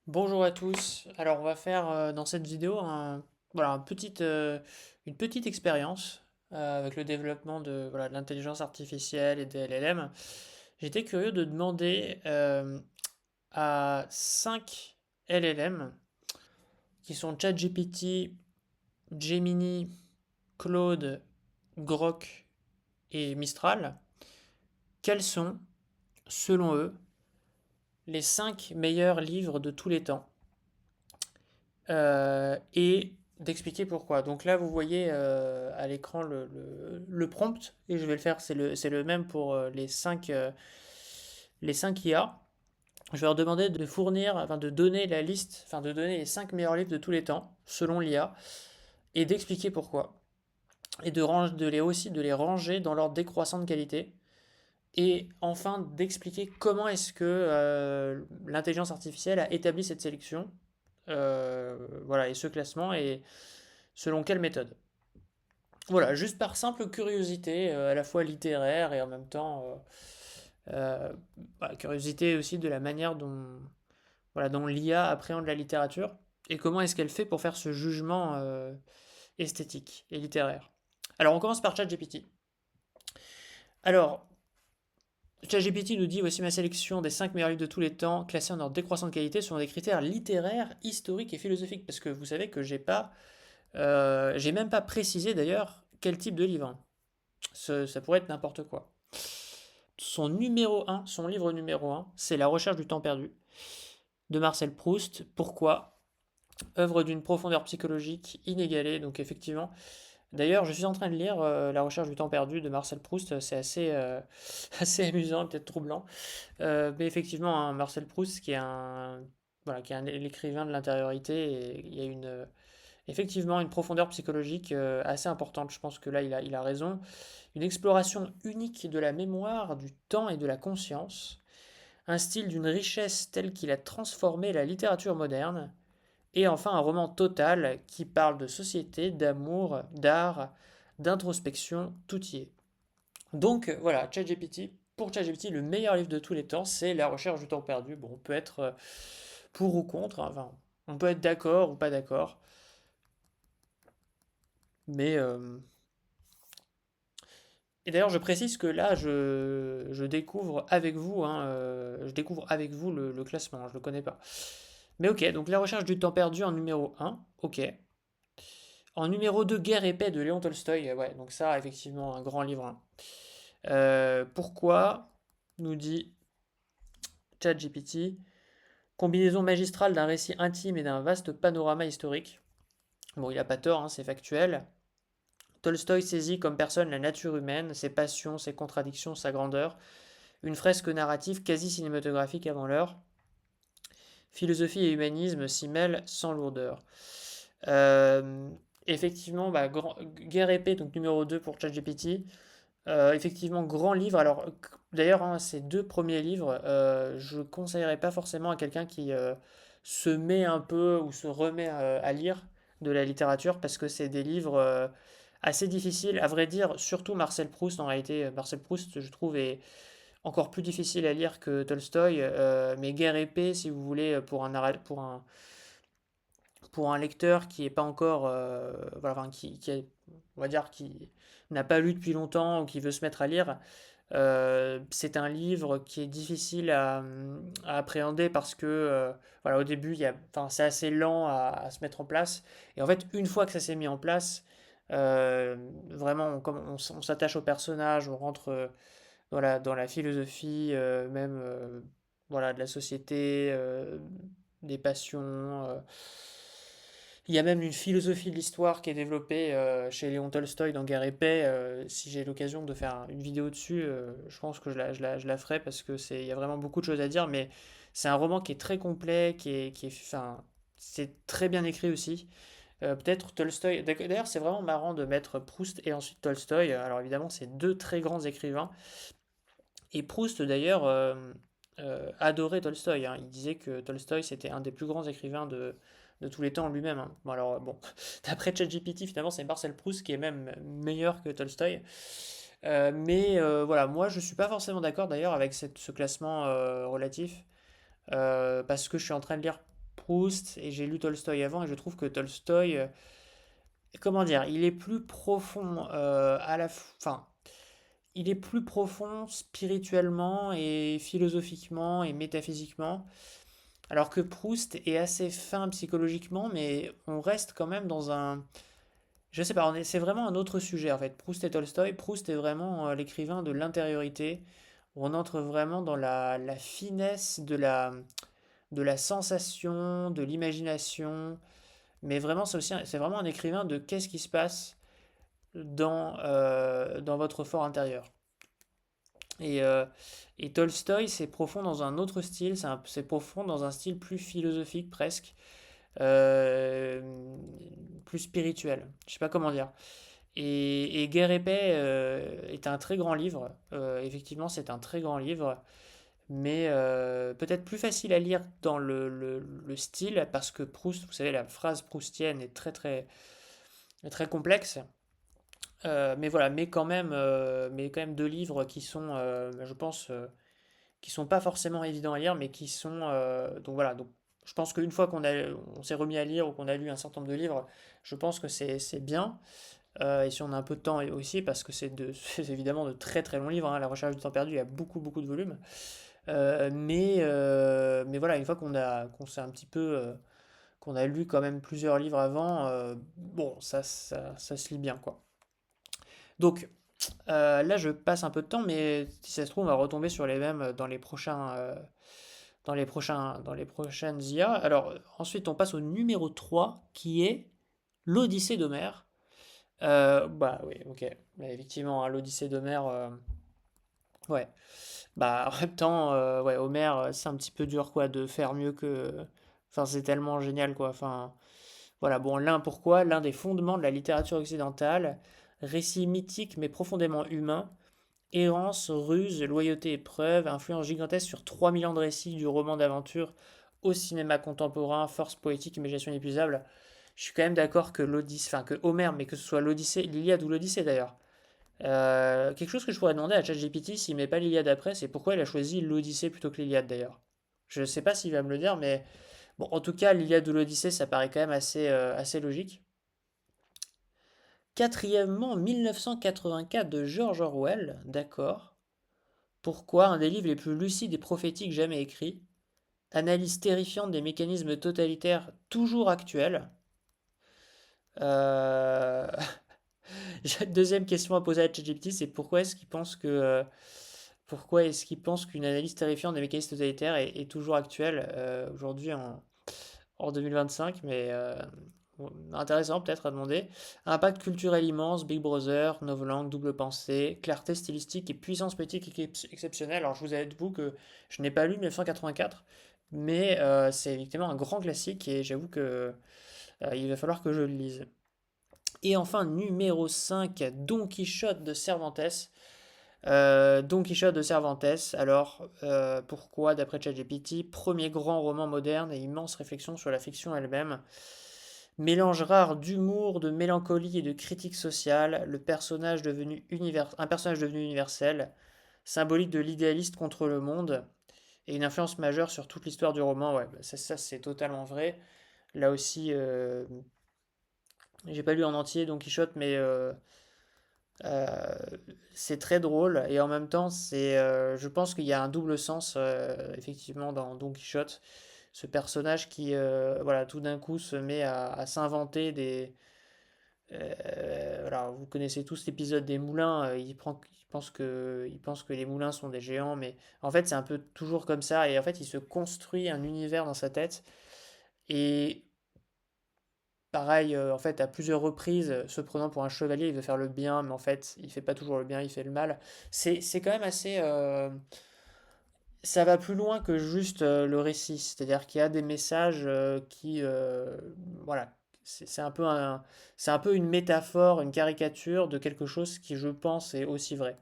Bonjour à tous. Alors on va faire dans cette vidéo une petite expérience avec le développement de l'intelligence artificielle et des LLM. J'étais curieux de demander à 5 LLM qui sont ChatGPT, Gemini, Claude, Grok et Mistral, quels sont, selon eux, les 5 meilleurs livres de tous les temps et d'expliquer pourquoi. Donc là, vous voyez à l'écran le prompt, et je vais le faire, c'est le même pour les 5 IA. Je vais leur demander de fournir, enfin de donner la liste, enfin de donner les 5 meilleurs livres de tous les temps, selon l'IA, et d'expliquer pourquoi. Et de les ranger dans l'ordre décroissant de qualité. Et enfin d'expliquer comment est-ce que l'intelligence artificielle a établi cette sélection, voilà, et ce classement, et selon quelle méthode. Voilà, juste par simple curiosité, à la fois littéraire et en même temps curiosité aussi de la manière dont l'IA appréhende la littérature et comment est-ce qu'elle fait pour faire ce jugement esthétique et littéraire. Alors on commence par ChatGPT. Alors, ChatGPT nous dit voici ma sélection des 5 meilleurs livres de tous les temps, classés en ordre décroissant de qualité selon des critères littéraires, historiques et philosophiques. Parce que vous savez que j'ai même pas précisé d'ailleurs quel type de livre. Ça pourrait être n'importe quoi. Son livre numéro un, c'est La recherche du temps perdu de Marcel Proust. Pourquoi? Œuvre d'une profondeur psychologique inégalée. Donc effectivement, d'ailleurs, je suis en train de lire La recherche du temps perdu de Marcel Proust. C'est assez amusant, peut-être troublant. Mais effectivement, hein, Marcel Proust, qui est l'écrivain de l'intériorité, et il y a effectivement une profondeur psychologique assez importante. Je pense que là, il a raison. Une exploration unique de la mémoire, du temps et de la conscience. Un style d'une richesse telle qu'il a transformé la littérature moderne. Et enfin, un roman total qui parle de société, d'amour, d'art, d'introspection, tout y est. Donc voilà, ChatGPT. Pour ChatGPT, le meilleur livre de tous les temps, c'est La recherche du temps perdu. Bon, on peut être pour ou contre, hein, enfin, on peut être d'accord ou pas d'accord, mais et d'ailleurs, je précise que là, je découvre avec vous, hein, je découvre avec vous le classement, hein, je le connais pas. Mais ok, donc La recherche du temps perdu en numéro un, ok. En numéro 2, Guerre et paix de Léon Tolstoï, ouais, donc ça, effectivement, un grand livre, hein. Pourquoi, nous dit ChatGPT, combinaison magistrale d'un récit intime et d'un vaste panorama historique. Bon, il a pas tort, hein, c'est factuel. Tolstoï saisit comme personne la nature humaine, ses passions, ses contradictions, sa grandeur. Une fresque narrative quasi cinématographique avant l'heure. Philosophie et humanisme s'y mêlent sans lourdeur. Euh, effectivement, Guerre épée, donc numéro 2 pour ChatGPT. Effectivement, grand livre. Alors, d'ailleurs, hein, ces deux premiers livres, je ne conseillerais pas forcément à quelqu'un qui se met un peu ou se remet à lire de la littérature parce que c'est des livres assez difficiles. À vrai dire, surtout Marcel Proust, en réalité, Marcel Proust, je trouve, est encore plus difficile à lire que Tolstoï. Mais Guerre épée, si vous voulez, pour un lecteur qui est pas encore, voilà, enfin, on va dire, qui n'a pas lu depuis longtemps ou qui veut se mettre à lire, c'est un livre qui est difficile à appréhender parce que, voilà, au début, enfin, c'est assez lent à se mettre en place. Et en fait, une fois que ça s'est mis en place, vraiment, on s'attache au personnage, on rentre dans la philosophie, même, voilà, de la société, des passions. Il y a même une philosophie de l'histoire qui est développée chez Léon Tolstoï dans Guerre et paix. Si j'ai l'occasion de faire une vidéo dessus, je pense que je la ferai parce que il y a vraiment beaucoup de choses à dire. Mais c'est un roman qui est très complet, enfin, c'est très bien écrit aussi. Peut-être Tolstoï. D'ailleurs, c'est vraiment marrant de mettre Proust et ensuite Tolstoï. Alors évidemment, c'est deux très grands écrivains. Et Proust, d'ailleurs, adorait Tolstoï, hein. Il disait que Tolstoï, c'était un des plus grands écrivains de tous les temps lui-même, hein. Bon, alors, bon, d'après ChatGPT, finalement, c'est Marcel Proust qui est même meilleur que Tolstoï. Mais voilà, moi, je suis pas forcément d'accord, d'ailleurs, avec ce classement relatif, parce que je suis en train de lire Proust et j'ai lu Tolstoï avant et je trouve que Tolstoï, comment dire, il est plus profond enfin, il est plus profond spirituellement et philosophiquement et métaphysiquement, alors que Proust est assez fin psychologiquement, mais on reste quand même dans un, je sais pas, c'est vraiment un autre sujet en fait. Proust et Tolstoï, Proust est vraiment l'écrivain de l'intériorité, où on entre vraiment dans la finesse de la sensation, de l'imagination, mais vraiment c'est vraiment un écrivain de qu'est-ce qui se passe dans votre fort intérieur. Et, euh, et Tolstoï, c'est profond dans un autre style, c'est profond dans un style plus philosophique presque, euh, plus spirituel. Je sais pas comment dire. Et Guerre et Paix est un très grand livre. Effectivement, c'est un très grand livre, mais peut-être plus facile à lire dans le style, parce que Proust, vous savez, la phrase proustienne est très complexe. Mais voilà, mais quand même deux livres qui sont, je pense, qui sont pas forcément évidents à lire, mais qui sont, donc voilà, donc je pense qu'une fois on s'est remis à lire ou qu'on a lu un certain nombre de livres, je pense que c'est bien. Et si on a un peu de temps aussi, parce que c'est évidemment de très très longs livres, hein. La Recherche du temps perdu, il y a beaucoup beaucoup de volumes. Mais voilà, une fois qu'on s'est un petit peu, qu'on a lu quand même plusieurs livres avant, bon, ça se lit bien, quoi. Donc, là, je passe un peu de temps, mais si ça se trouve, on va retomber sur les mêmes dans les prochaines IA. Alors, ensuite, on passe au numéro 3 qui est l'Odyssée d'Homère. Bah oui, ok. Mais effectivement, hein, l'Odyssée d'Homère, ouais. Bah, en même temps, ouais, Homère, c'est un petit peu dur, quoi, de faire mieux que. Enfin, c'est tellement génial, quoi. Enfin, voilà, bon, pourquoi? L'un des fondements de la littérature occidentale, récit mythique mais profondément humain, errance, ruse, loyauté et preuve, influence gigantesque sur 3000 ans de récits du roman d'aventure au cinéma contemporain, force poétique, imagination inépuisable. Je suis quand même d'accord que l'Odyssée, enfin que Homère, mais que ce soit l'Odyssée, l'Iliade ou l'Odyssée d'ailleurs. Quelque chose que je pourrais demander à ChatGPT s'il met pas l'Iliade après, c'est pourquoi il a choisi l'Odyssée plutôt que l'Iliade d'ailleurs. Je sais pas s'il va me le dire, mais bon, en tout cas, l'Iliade ou l'Odyssée, ça paraît quand même assez logique. Quatrièmement, 1984 de George Orwell, d'accord. Pourquoi un des livres les plus lucides et prophétiques jamais écrits? Analyse terrifiante des mécanismes totalitaires toujours actuels. Euh, J'ai une deuxième question à poser à ChatGPT, c'est pourquoi est-ce qu'il pense qu'une analyse terrifiante des mécanismes totalitaires est toujours actuelle aujourd'hui en 2025, mais bon, intéressant peut-être à demander. Impact culturel immense, Big Brother, novlangue, double pensée, clarté stylistique et puissance politique exceptionnelle. Alors je vous avoue que je n'ai pas lu 1984, mais c'est effectivement un grand classique et j'avoue que il va falloir que je le lise. Et enfin, numéro 5, Don Quichotte de Cervantes. Don Quichotte de Cervantes, alors pourquoi d'après ChatGPT? Premier grand roman moderne et immense réflexion sur la fiction elle-même. Mélange rare d'humour, de mélancolie et de critique sociale, un personnage devenu universel, symbolique de l'idéaliste contre le monde, et une influence majeure sur toute l'histoire du roman. Ouais, bah, ça c'est totalement vrai. Là aussi, j'ai pas lu en entier Don Quichotte, mais euh, c'est très drôle et en même temps, je pense qu'il y a un double sens effectivement dans Don Quichotte. Ce personnage qui, voilà, tout d'un coup se met à s'inventer voilà, vous connaissez tous l'épisode des moulins. Il pense que les moulins sont des géants, mais en fait, c'est un peu toujours comme ça. Et en fait, il se construit un univers dans sa tête. Et pareil, en fait, à plusieurs reprises, se prenant pour un chevalier, il veut faire le bien, mais en fait, il fait pas toujours le bien, il fait le mal. C'est quand même assez. Ça va plus loin que juste le récit, c'est-à-dire qu'il y a des messages voilà, c'est un peu c'est un peu une métaphore, une caricature de quelque chose qui, je pense, est aussi vrai.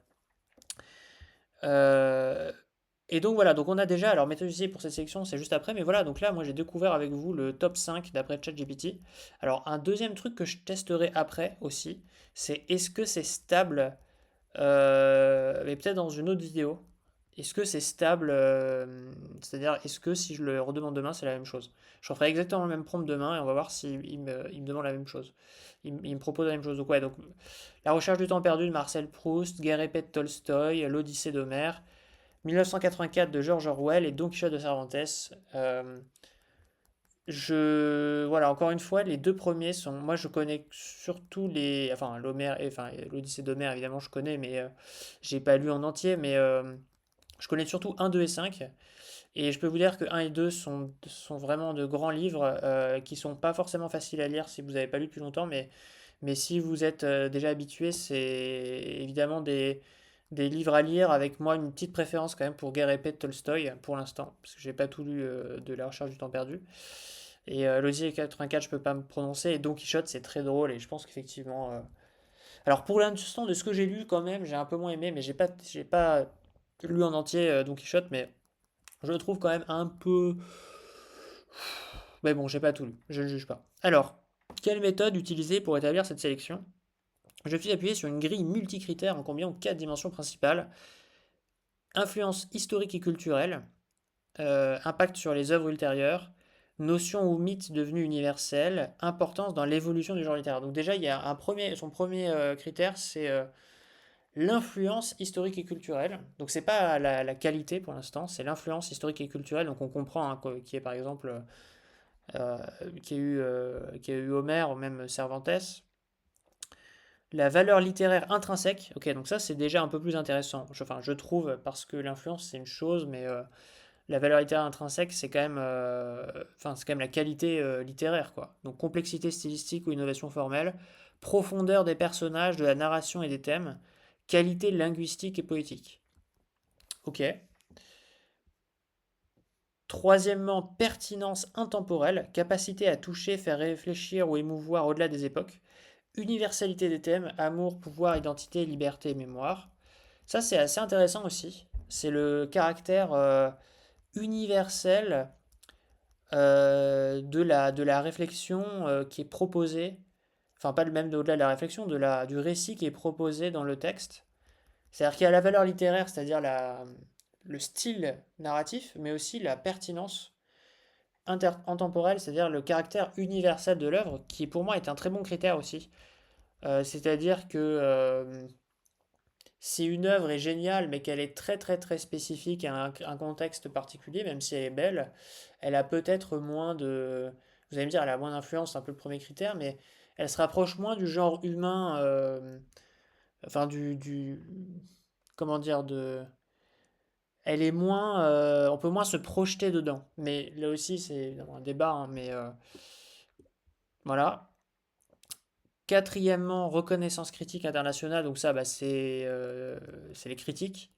Euh, et donc voilà, donc on a déjà, alors méthodologie pour cette sélection, c'est juste après, mais voilà, donc là, moi j'ai découvert avec vous le top 5 d'après ChatGPT. Alors un deuxième truc que je testerai après aussi, c'est est-ce que c'est stable, mais peut-être dans une autre vidéo. est-ce que c'est stable, c'est-à-dire est-ce que si je le redemande demain, c'est la même chose? Je referai exactement le même prompt demain et on va voir il me demande la même chose. Il me propose la même chose. Donc ouais, donc La recherche du temps perdu de Marcel Proust, Guerre et paix de Tolstoï, L'Odyssée d'Homère, 1984 de George Orwell et Don Quichotte de Cervantes. Euh, voilà, encore une fois, les deux premiers sont. Moi, je connais surtout les. Enfin, l'Odyssée d'Homère, évidemment, je connais, mais j'ai pas lu en entier. Mais je connais surtout un 2 et 5. Et je peux vous dire que un et 2 sont vraiment de grands livres qui sont pas forcément faciles à lire si vous n'avez pas lu depuis longtemps. Mais si vous êtes déjà habitué, c'est évidemment des livres à lire avec moi une petite préférence quand même pour Guerre et paix de Tolstoï pour l'instant, parce que j'ai pas tout lu de La recherche du temps perdu. Et l'Odyssée 84, je peux pas me prononcer. Et Don Quichotte, c'est très drôle. Et je pense qu'effectivement. Alors pour l'instant, de ce que j'ai lu, quand même, j'ai un peu moins aimé. Mais j'ai pas lu en entier Don Quichotte. Mais je le trouve quand même un peu. Mais bon, j'ai pas tout lu. Je ne juge pas. Alors, quelle méthode utiliser pour établir cette sélection? Je suis appuyé sur une grille multicritères en combinant 4 dimensions principales. Influence historique et culturelle, impact sur les œuvres ultérieures, notion ou mythe devenu universel, importance dans l'évolution du genre littéraire. Donc déjà, il y a son premier critère, c'est l'influence historique et culturelle. Donc c'est pas la qualité pour l'instant, c'est l'influence historique et culturelle. Donc on comprend hein, qui est par exemple euh, qui a eu Homère ou même Cervantes. La valeur littéraire intrinsèque, ok, donc ça c'est déjà un peu plus intéressant. Enfin, je trouve, parce que l'influence c'est une chose, mais la valeur littéraire intrinsèque, c'est quand même la qualité littéraire, quoi. Donc complexité stylistique ou innovation formelle, profondeur des personnages, de la narration et des thèmes, qualité linguistique et poétique. Ok. Troisièmement, pertinence intemporelle, capacité à toucher, faire réfléchir ou émouvoir au-delà des époques, universalité des thèmes, amour, pouvoir, identité, liberté, mémoire. Ça, c'est assez intéressant aussi. C'est le caractère universel de la réflexion qui est proposée, enfin pas même au-delà de la réflexion, du récit qui est proposé dans le texte. C'est-à-dire qu'il y a la valeur littéraire, c'est-à-dire le style narratif, mais aussi la pertinence intemporelle, c'est-à-dire le caractère universel de l'œuvre, qui pour moi est un très bon critère aussi. C'est-à-dire que si une œuvre est géniale, mais qu'elle est très très très spécifique à un contexte particulier, même si elle est belle, elle a peut-être moins de. Vous allez me dire, elle a moins d'influence, c'est un peu le premier critère, mais elle se rapproche moins du genre humain, enfin comment dire, elle est moins, on peut moins se projeter dedans. Mais là aussi, c'est un débat, hein, mais voilà. Quatrièmement, reconnaissance critique internationale, donc ça, bah, c'est les critiques.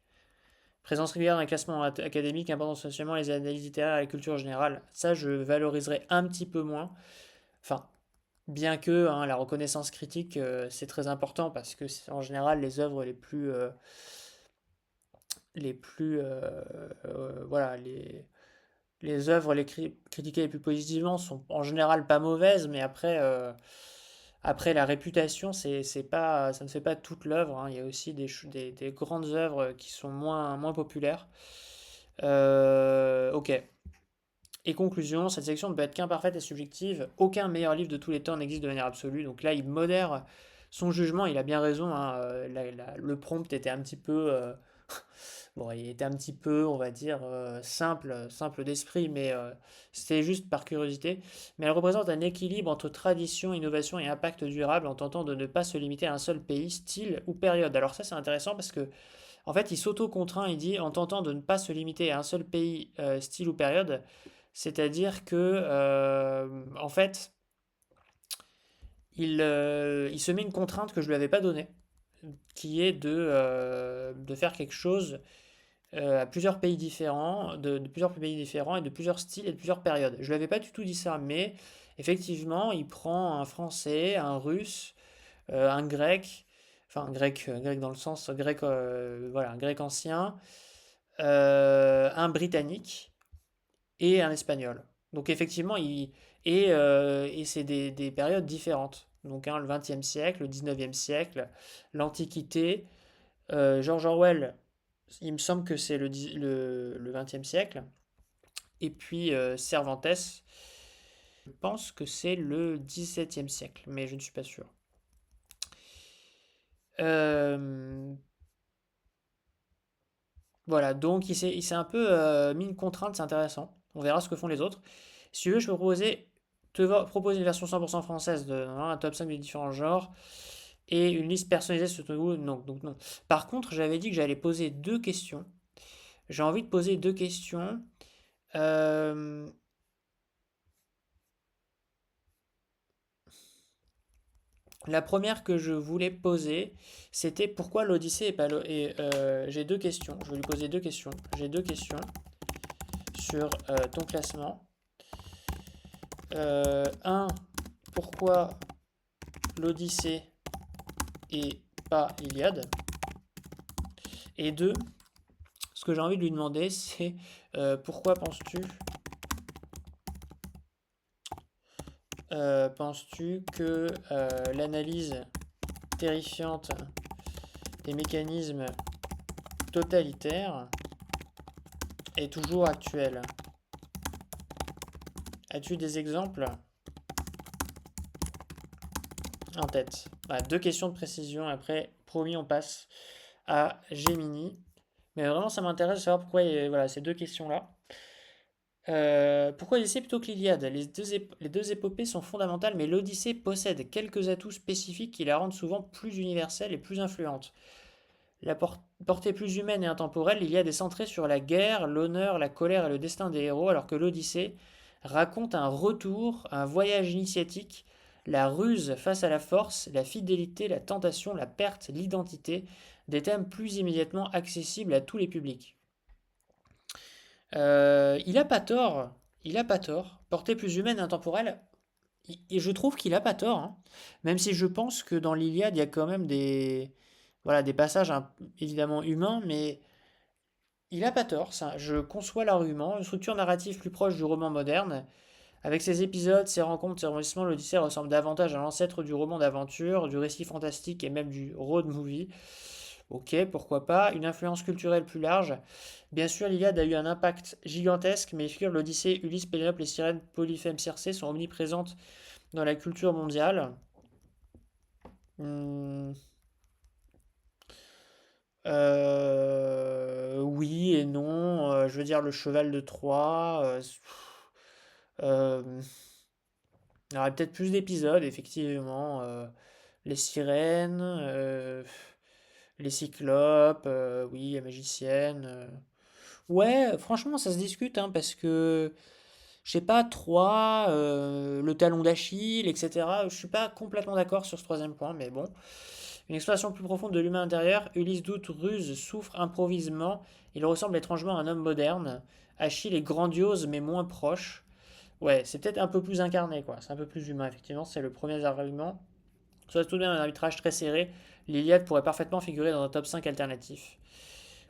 Présence régulière dans les classements académiques, importance socialement, les analyses littéraires et la culture générale. Ça, je valoriserai un petit peu moins. Enfin, bien que hein, la reconnaissance critique, c'est très important parce que c'est en général les œuvres voilà, les œuvres critiquées les plus positivement sont en général pas mauvaises, mais après la réputation, c'est pas, ça ne fait pas toute l'œuvre, hein. Il y a aussi des grandes œuvres qui sont moins populaires. Ok. Et conclusion, cette section ne peut être qu'imparfaite et subjective. Aucun meilleur livre de tous les temps n'existe de manière absolue. Donc là, il modère son jugement. Il a bien raison, hein. Le prompt était un petit peu, bon, il était un petit peu, on va dire, simple d'esprit, mais c'était juste par curiosité. Mais elle représente un équilibre entre tradition, innovation et impact durable, en tentant de ne pas se limiter à un seul pays, style ou période. Alors ça, c'est intéressant parce que en fait, il s'auto-contraint, il dit, en tentant de ne pas se limiter à un seul pays, style ou période, c'est-à-dire que, en fait, il se met une contrainte que je ne lui avais pas donnée, qui est de faire quelque chose à plusieurs pays différents, de plusieurs pays différents et de plusieurs styles et de plusieurs périodes. Je ne lui avais pas du tout dit ça, mais effectivement, il prend un français, un russe, un grec, enfin grec dans le sens grec, voilà, un grec ancien, un britannique et un espagnol. Donc effectivement, et c'est des périodes différentes. Donc hein, le XXe siècle, le XIXe siècle, l'Antiquité. George Orwell, Il me semble que c'est le 20e siècle. Et puis Cervantes, je pense que c'est le 17e siècle, mais je ne suis pas sûr. Euh, voilà, donc il s'est un peu mis une contrainte, c'est intéressant. On verra ce que font les autres. Si tu veux, je peux proposer une version 100% française un top 5 des différents genres et une liste personnalisée sur ton goût. Non, donc non. Par contre, j'avais dit que j'allais poser deux questions. J'ai envie de poser deux questions. Euh, La première que je voulais poser, c'était pourquoi l'Odyssée est pas j'ai deux questions. Je vais lui poser deux questions. J'ai deux questions sur ton classement. Un, pourquoi l'Odyssée et pas l'Iliade? Et deux, ce que j'ai envie de lui demander, c'est pourquoi penses-tu que l'analyse terrifiante des mécanismes totalitaires est toujours actuelle? As-tu des exemples en tête? Voilà, deux questions de précision. Après, promis, on passe à Gemini. Mais vraiment, ça m'intéresse de savoir pourquoi voilà, ces deux questions-là. Pourquoi l'Odyssée plutôt que l'Iliade? Les deux épopées sont fondamentales, mais l'Odyssée possède quelques atouts spécifiques qui la rendent souvent plus universelle et plus influente. La portée plus humaine et intemporelle, l'Iliade est centrée sur la guerre, l'honneur, la colère et le destin des héros, alors que l'Odyssée raconte un retour, un voyage initiatique, la ruse face à la force, la fidélité, la tentation, la perte, l'identité, des thèmes plus immédiatement accessibles à tous les publics. Il a pas tort, il a pas tort. Portée plus humaine et intemporelle, et je trouve qu'il a pas tort, hein. Même si je pense que dans l'Iliade, il y a quand même voilà, des passages évidemment humains, mais il a pas tort, ça. Je conçois l'argument. Une structure narrative plus proche du roman moderne. Avec ses épisodes, ses rencontres, ses rebondissements, l'Odyssée ressemble davantage à l'ancêtre du roman d'aventure, du récit fantastique et même du road movie. Ok, pourquoi pas. Une influence culturelle plus large. Bien sûr, l'Iliade a eu un impact gigantesque, mais les figures de l'Odyssée, Ulysse, Pénélope, les sirènes, Polyphème, Circé sont omniprésentes dans la culture mondiale. Hmm, oui et non. Je veux dire, le cheval de Troie. Euh, il y aurait peut-être plus d'épisodes, effectivement. Les sirènes, les cyclopes, oui, la magicienne. Ouais, franchement, ça se discute, hein, parce que, je sais pas, Troie, le talon d'Achille, etc. Je suis pas complètement d'accord sur ce troisième point, mais bon. Une exploration plus profonde de l'humain intérieur, Ulysse doute, ruse, souffre, improvisement. Il ressemble étrangement à un homme moderne. Achille est grandiose, mais moins proche. Ouais, c'est peut-être un peu plus incarné, quoi. C'est un peu plus humain, effectivement, c'est le premier argument. Soit tout de même un arbitrage très serré, l'Iliade pourrait parfaitement figurer dans un top 5 alternatif.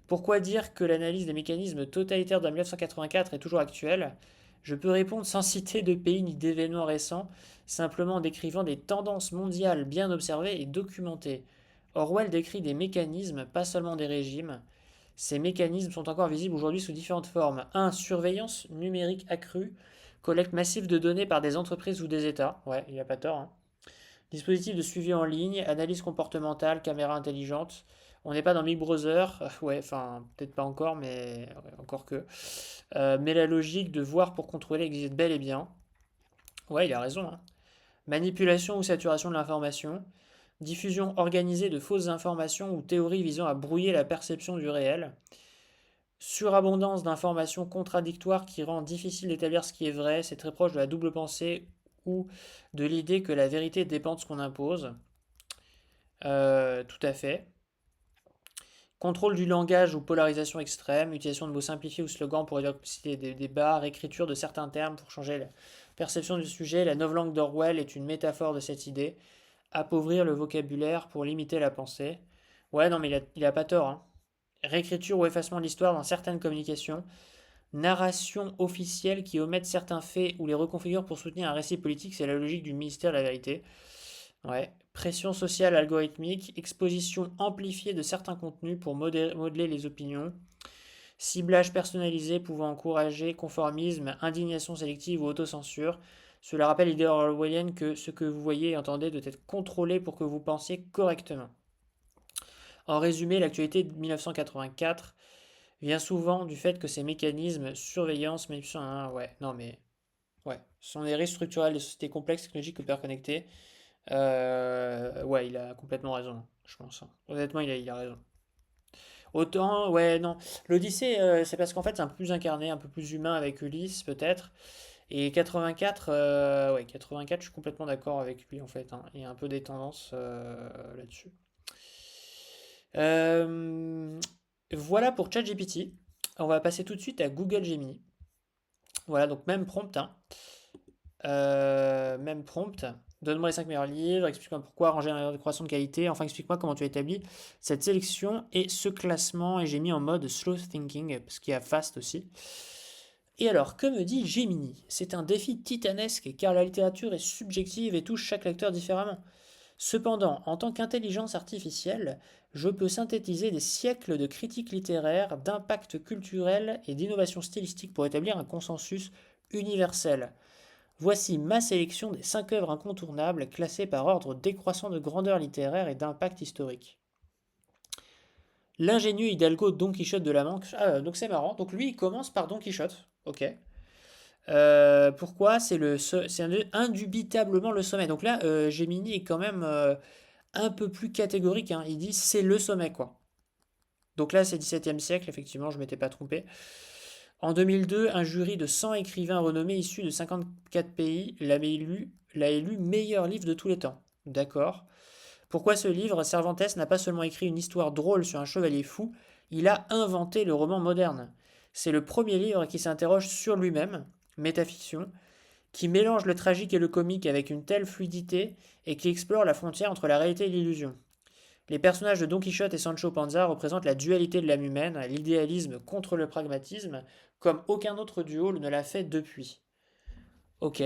Pourquoi dire que l'analyse des mécanismes totalitaires de 1984 est toujours actuelle? Je peux répondre sans citer de pays ni d'événements récents, simplement en décrivant des tendances mondiales bien observées et documentées. Orwell décrit des mécanismes, pas seulement des régimes. Ces mécanismes sont encore visibles aujourd'hui sous différentes formes. 1. Surveillance numérique accrue, collecte massive de données par des entreprises ou des États. Ouais, il n'y a pas tort, hein. Dispositif de suivi en ligne, analyse comportementale, caméra intelligente. On n'est pas dans Big Brother, ouais, enfin, peut-être pas encore, mais encore que. Mais la logique de voir pour contrôler existe bel et bien. Ouais, il a raison, hein. Manipulation ou saturation de l'information. Diffusion organisée de fausses informations ou théories visant à brouiller la perception du réel. Surabondance d'informations contradictoires qui rend difficile d'établir ce qui est vrai. C'est très proche de la double pensée ou de l'idée que la vérité dépend de ce qu'on impose. Tout à fait. Contrôle du langage ou polarisation extrême, utilisation de mots simplifiés ou slogans pour réduire la complexité des débats, réécriture de certains termes pour changer la perception du sujet. La novlangue d'Orwell est une métaphore de cette idée. Appauvrir le vocabulaire pour limiter la pensée. Ouais, non, mais il a pas tort, hein. Réécriture ou effacement de l'histoire dans certaines communications. Narration officielle qui omette certains faits ou les reconfigure pour soutenir un récit politique, c'est la logique du ministère de la vérité. Ouais, Pression sociale algorithmique, exposition amplifiée de certains contenus pour modeler les opinions, ciblage personnalisé pouvant encourager conformisme, indignation sélective ou autocensure. Cela rappelle l'idée orwellienne que ce que vous voyez et entendez doit être contrôlé pour que vous pensiez correctement. En résumé, l'actualité de 1984 vient souvent du fait que ces mécanismes, surveillance, manipulation, ouais, non mais, ouais, sont des risques structurels des sociétés complexes, technologiques, hyperconnectées. Ouais, il a complètement raison, je pense, hein. Honnêtement, il a raison. Autant, ouais, non. L'Odyssée, c'est parce qu'en fait, c'est un peu plus incarné, un peu plus humain avec Ulysse, peut-être. Et 84, ouais, 84, je suis complètement d'accord avec lui, en fait, hein. Il y a un peu des tendances là-dessus. Euh, voilà pour ChatGPT. On va passer tout de suite à Google Gemini. Voilà, donc même prompt, hein. Même prompt. Donne-moi les 5 meilleurs livres, explique-moi pourquoi, ranger un croissant de qualité, enfin explique-moi comment tu as établi cette sélection et ce classement. Et j'ai mis en mode slow thinking, parce qu'il y a fast aussi. Et alors, que me dit Gemini? C'est un défi titanesque car la littérature est subjective et touche chaque lecteur différemment. Cependant, en tant qu'intelligence artificielle, je peux synthétiser des siècles de critiques littéraires, d'impact culturel et d'innovation stylistique pour établir un consensus universel. Voici ma sélection des 5 œuvres incontournables classées par ordre décroissant de grandeur littéraire et d'impact historique. L'ingénieux Hidalgo Don Quichotte de la Manche. Ah, donc c'est marrant. Donc lui, il commence par Don Quichotte. Ok. Pourquoi? C'est indubitablement le sommet. Donc là, Gemini est quand même un peu plus catégorique, hein. Il dit c'est le sommet, quoi. Donc là, c'est 17e siècle, effectivement, je ne m'étais pas trompé. En 2002, un jury de 100 écrivains renommés issus de 54 pays l'a élu meilleur livre de tous les temps. D'accord. Pourquoi ce livre? Cervantes n'a pas seulement écrit une histoire drôle sur un chevalier fou, il a inventé le roman moderne. C'est le premier livre qui s'interroge sur lui-même, métafiction, qui mélange le tragique et le comique avec une telle fluidité et qui explore la frontière entre la réalité et l'illusion. Les personnages de Don Quichotte et Sancho Panza représentent la dualité de l'âme humaine, l'idéalisme contre le pragmatisme, comme aucun autre duo ne l'a fait depuis. Ok.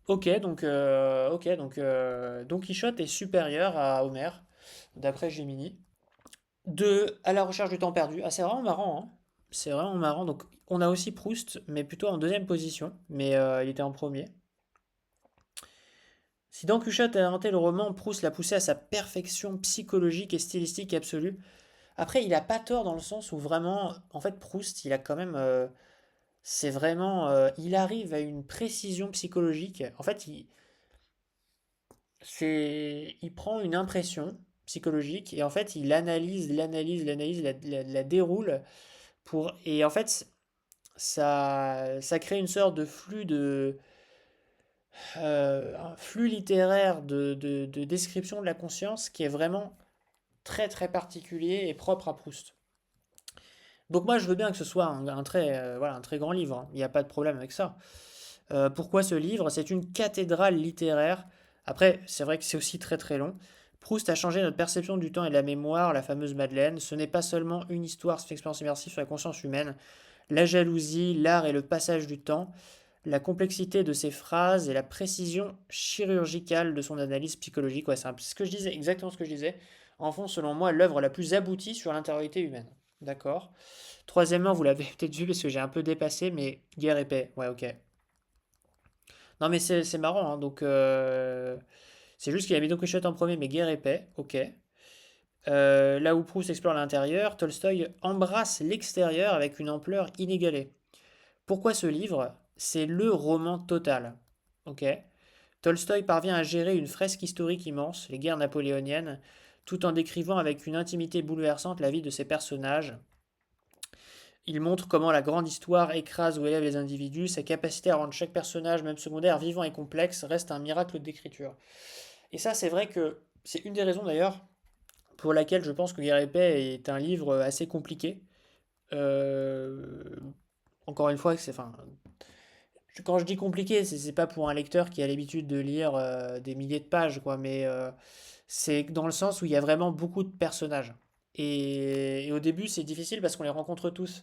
Ok, donc Don Quichotte est supérieur à Homère, d'après Gemini. De À la recherche du temps perdu. Ah, c'est vraiment marrant, hein. C'est vraiment marrant. Donc, on a aussi Proust, mais plutôt en deuxième position, mais il était en premier. Si Don Quichotte a inventé le roman, Proust l'a poussé à sa perfection psychologique et stylistique absolue. Après, il a pas tort dans le sens où vraiment, en fait, Proust, il a quand même, c'est vraiment, il arrive à une précision psychologique. En fait, il prend une impression psychologique et en fait, il l'analyse, la déroule et en fait, ça crée une sorte de un flux littéraire de description de la conscience qui est vraiment très très particulier et propre à Proust. Donc moi je veux bien que ce soit voilà, un très grand livre, hein. Il n'y a pas de problème avec ça. Pourquoi ce livre? C'est une cathédrale littéraire. Après, c'est vrai que c'est aussi très très long. Proust a changé notre perception du temps et de la mémoire, la fameuse Madeleine. Ce n'est pas seulement une histoire, c'est une expérience immersive sur la conscience humaine, la jalousie, l'art et le passage du temps, la complexité de ses phrases et la précision chirurgicale de son analyse psychologique. Ouais, c'est ce que je disais, exactement ce que je disais. En fond, selon moi, l'œuvre la plus aboutie sur l'intériorité humaine. D'accord. Troisièmement, vous l'avez peut-être vu parce que j'ai un peu dépassé, mais Guerre et paix. Ouais, ok. Non, mais c'est marrant, hein, donc c'est juste qu'il a mis Don Quichotte en premier, mais Guerre et paix. Ok. Là où Proust explore l'intérieur, Tolstoï embrasse l'extérieur avec une ampleur inégalée. Pourquoi ce livre? C'est le roman total. Ok. Tolstoï parvient à gérer une fresque historique immense, les guerres napoléoniennes, tout en décrivant avec une intimité bouleversante la vie de ses personnages. Il montre comment la grande histoire écrase ou élève les individus, sa capacité à rendre chaque personnage, même secondaire, vivant et complexe, reste un miracle d'écriture. Et ça, c'est vrai que c'est une des raisons d'ailleurs pour laquelle je pense que Guerre et Paix est un livre assez compliqué. Euh, Encore une fois, quand je dis compliqué, c'est pas pour un lecteur qui a l'habitude de lire des milliers de pages, quoi, mais c'est dans le sens où il y a vraiment beaucoup de personnages. Et au début, c'est difficile parce qu'on les rencontre tous.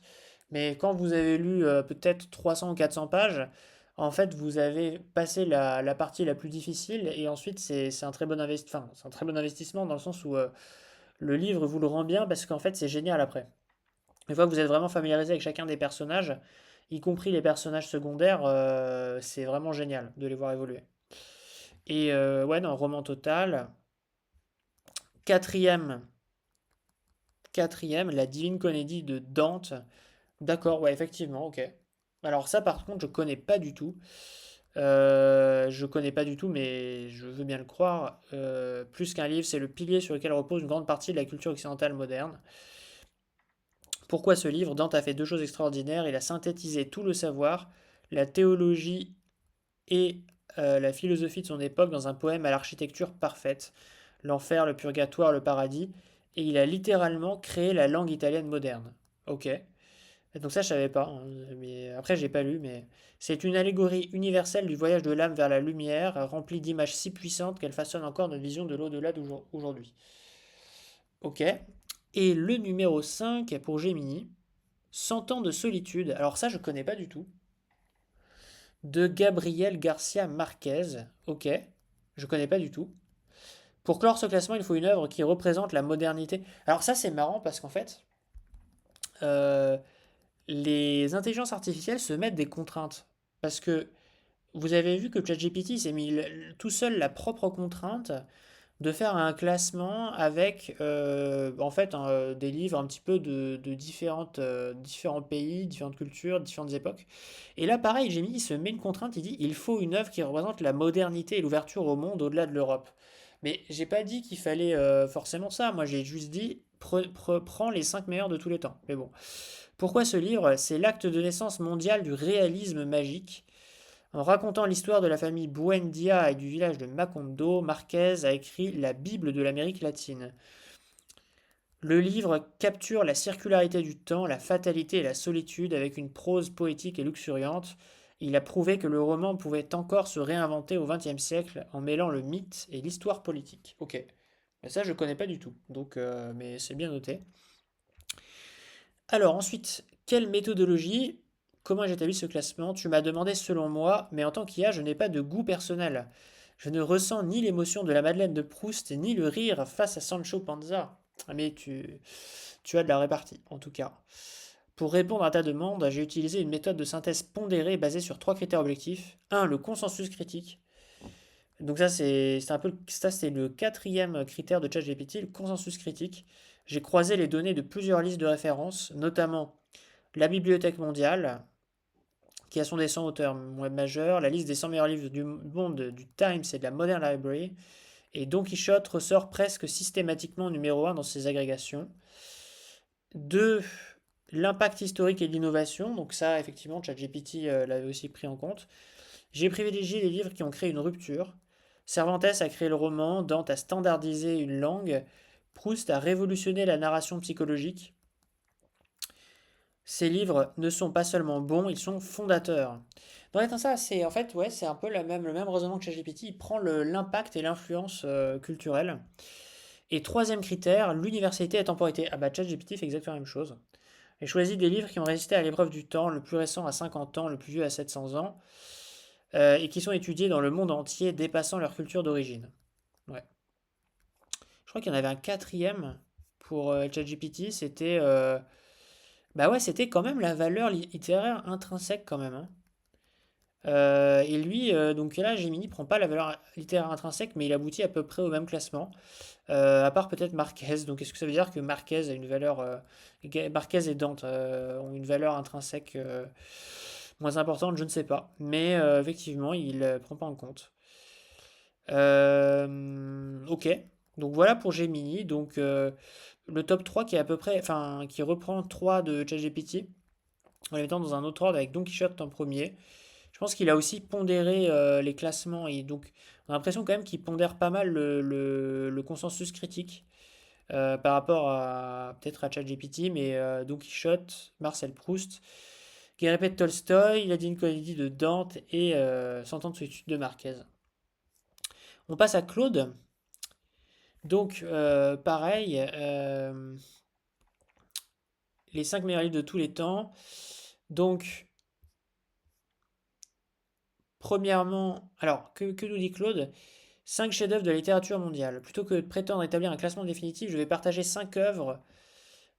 Mais quand vous avez lu peut-être 300 ou 400 pages, en fait, vous avez passé la partie la plus difficile et ensuite c'est un très bon enfin, c'est un très bon investissement dans le sens où le livre vous le rend bien parce qu'en fait c'est génial après. Une fois que vous êtes vraiment familiarisé avec chacun des personnages, y compris les personnages secondaires, c'est vraiment génial de les voir évoluer. Et ouais, non, roman total. Quatrième, quatrième, la Divine Comédie de Dante. D'accord, ouais, effectivement, ok. Alors ça, par contre, je connais pas du tout. Je connais pas du tout, mais je veux bien le croire. Plus qu'un livre, c'est le pilier sur lequel repose une grande partie de la culture occidentale moderne. Pourquoi ce livre? Dante a fait deux choses extraordinaires. Il a synthétisé tout le savoir, la théologie et la philosophie de son époque dans un poème à l'architecture parfaite. L'enfer, le purgatoire, le paradis. Et il a littéralement créé la langue italienne moderne. Ok. Donc ça, je savais pas, hein, mais après, j'ai pas lu, mais c'est une allégorie universelle du voyage de l'âme vers la lumière, remplie d'images si puissantes qu'elle façonne encore notre vision de l'au-delà d'aujourd'hui. Ok. Et le numéro 5 est pour Gemini, 100 ans de solitude. Alors ça, je connais pas du tout. De Gabriel Garcia Marquez. Ok. Je connais pas du tout. Pour clore ce classement, il faut une œuvre qui représente la modernité. Alors ça, c'est marrant parce qu'en fait, euh, les intelligences artificielles se mettent des contraintes. Parce que vous avez vu que ChatGPT s'est mis tout seul la propre contrainte de faire un classement avec en fait des livres un petit peu de différents pays, différentes cultures, différentes époques. Et là, pareil, j'ai mis, il se met une contrainte, il dit il faut une œuvre qui représente la modernité et l'ouverture au monde au-delà de l'Europe. Mais j'ai pas dit qu'il fallait forcément ça. Moi, j'ai juste dit prends les 5 meilleurs de tous les temps. Mais bon. Pourquoi ce livre? C'est l'acte de naissance mondial du réalisme magique. En racontant l'histoire de la famille Buendia et du village de Macondo, Marquez a écrit la Bible de l'Amérique latine. Le livre capture la circularité du temps, la fatalité et la solitude avec une prose poétique et luxuriante. Il a prouvé que le roman pouvait encore se réinventer au XXe siècle en mêlant le mythe et l'histoire politique. Ok, mais ça je connais pas du tout, donc mais c'est bien noté. Alors ensuite, quelle méthodologie? Comment j'établis ce classement? Tu m'as demandé selon moi, mais en tant qu'IA, je n'ai pas de goût personnel. Je ne ressens ni l'émotion de la Madeleine de Proust, ni le rire face à Sancho Panza. Ah, mais tu as de la répartie, en tout cas. Pour répondre à ta demande, j'ai utilisé une méthode de synthèse pondérée basée sur trois critères objectifs. Un, le consensus critique. Donc ça, c'est un peu, ça, c'est le quatrième critère de ChatGPT, le consensus critique. J'ai croisé les données de plusieurs listes de références, notamment la Bibliothèque mondiale, qui a son des 100 auteurs web majeurs, la liste des 100 meilleurs livres du monde du Times et de la Modern Library, et Don Quichotte ressort presque systématiquement numéro un dans ces agrégations. 2. L'impact historique et l'innovation, donc ça, effectivement, ChatGPT l'avait aussi pris en compte. J'ai privilégié les livres qui ont créé une rupture. Cervantes a créé le roman, Dante a standardisé une langue, Proust a révolutionné la narration psychologique. Ces livres ne sont pas seulement bons, ils sont fondateurs. Dans l'état ça, c'est en fait, ouais, c'est un peu le même raisonnement que ChatGPT. Il prend l'impact et l'influence culturelle. Et troisième critère, l'universalité et la temporalité. Ah bah ChatGPT fait exactement la même chose. J'ai choisi des livres qui ont résisté à l'épreuve du temps, le plus récent à 50 ans, le plus vieux à 700 ans, et qui sont étudiés dans le monde entier, dépassant leur culture d'origine. Ouais. Je crois qu'il y en avait un quatrième pour ChatGPT, c'était bah ouais, c'était quand même la valeur littéraire intrinsèque quand même, hein. Et lui, donc là, Gemini prend pas la valeur littéraire intrinsèque, mais il aboutit à peu près au même classement, à part peut-être Marquez. Donc est-ce que ça veut dire que Marquez a une valeur, Marquez et Dante ont une valeur intrinsèque moins importante? Je ne sais pas, mais effectivement, il prend pas en compte. Ok, donc voilà pour Gemini. Donc le top 3 qui est à peu près, enfin, qui reprend 3 de ChatGPT en les mettant dans un autre ordre avec Don Quichotte en premier. Je pense qu'il a aussi pondéré les classements et donc on a l'impression quand même qu'il pondère pas mal le consensus critique par rapport à peut-être à ChatGPT, mais Don Quichotte, Marcel Proust, qui répète Tolstoï, il a dit une comédie de Dante et 100 ans de solitude de Marquez. On passe à Claude. Donc pareil, les 5 meilleurs livres de tous les temps. Donc Premièrement, alors, que nous dit Claude? 5 chefs-d'œuvre de la littérature mondiale. Plutôt que de prétendre établir un classement définitif, je vais partager 5 œuvres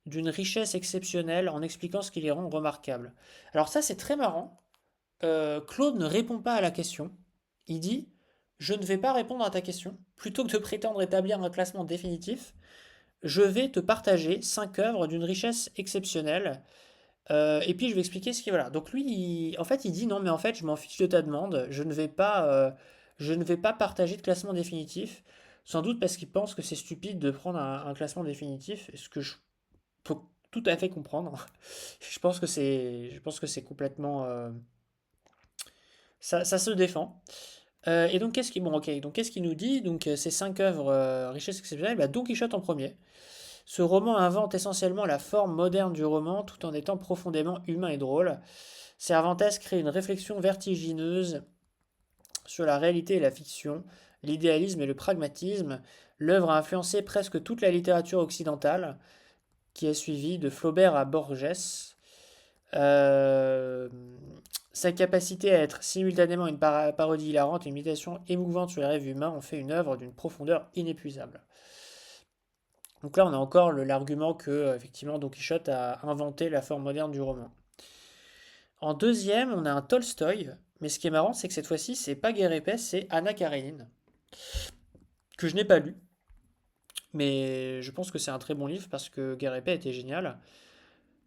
d'une richesse exceptionnelle en expliquant ce qui les rend remarquables. Alors ça, c'est très marrant. Claude ne répond pas à la question. Il dit, je ne vais pas répondre à ta question. Plutôt que de prétendre établir un classement définitif, je vais te partager 5 œuvres d'une richesse exceptionnelle. Et puis je vais expliquer ce qui voilà. Donc lui, en fait, il dit non, mais en fait, je m'en fiche de ta demande. Je ne vais pas partager de classement définitif. Sans doute parce qu'il pense que c'est stupide de prendre un classement définitif, ce que je peux tout à fait comprendre. Je pense que c'est complètement, ça se défend. Et donc qu'est-ce qui, bon, ok, donc qu'est-ce qu'il nous dit? Donc ces 5 œuvres richesse exceptionnelle, bah, Don Quichotte en premier. Ce roman invente essentiellement la forme moderne du roman tout en étant profondément humain et drôle. Cervantes crée une réflexion vertigineuse sur la réalité et la fiction, l'idéalisme et le pragmatisme. L'œuvre a influencé presque toute la littérature occidentale, qui a suivi de Flaubert à Borges. Euh, Sa capacité à être simultanément une parodie hilarante et une imitation émouvante sur les rêves humains ont fait une œuvre d'une profondeur inépuisable. Donc là, on a encore l'argument que, effectivement, Don Quichotte a inventé la forme moderne du roman. En deuxième, on a un Tolstoï, mais ce qui est marrant, c'est que cette fois-ci, c'est pas Guerre et Paix, c'est Anna Karénine, que je n'ai pas lu, mais je pense que c'est un très bon livre parce que Guerre et Paix était génial.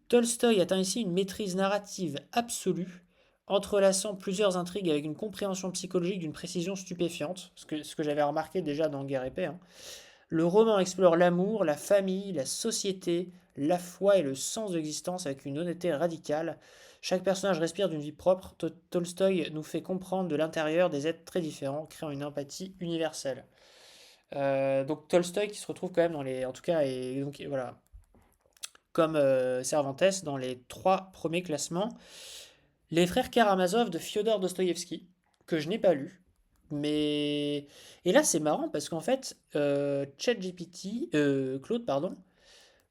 Tolstoï atteint ici une maîtrise narrative absolue, entrelaçant plusieurs intrigues avec une compréhension psychologique d'une précision stupéfiante, ce que j'avais remarqué déjà dans Guerre et Paix, hein. Le roman explore l'amour, la famille, la société, la foi et le sens de l'existence avec une honnêteté radicale. Chaque personnage respire d'une vie propre. Tolstoï nous fait comprendre de l'intérieur des êtres très différents, créant une empathie universelle. Donc Tolstoï qui se retrouve quand même dans les, en tout cas, et donc voilà, comme Cervantes dans les 3 premiers classements. Les frères Karamazov de Fyodor Dostoïevski, que je n'ai pas lu, mais et là c'est marrant parce qu'en fait ChatGPT, Claude pardon,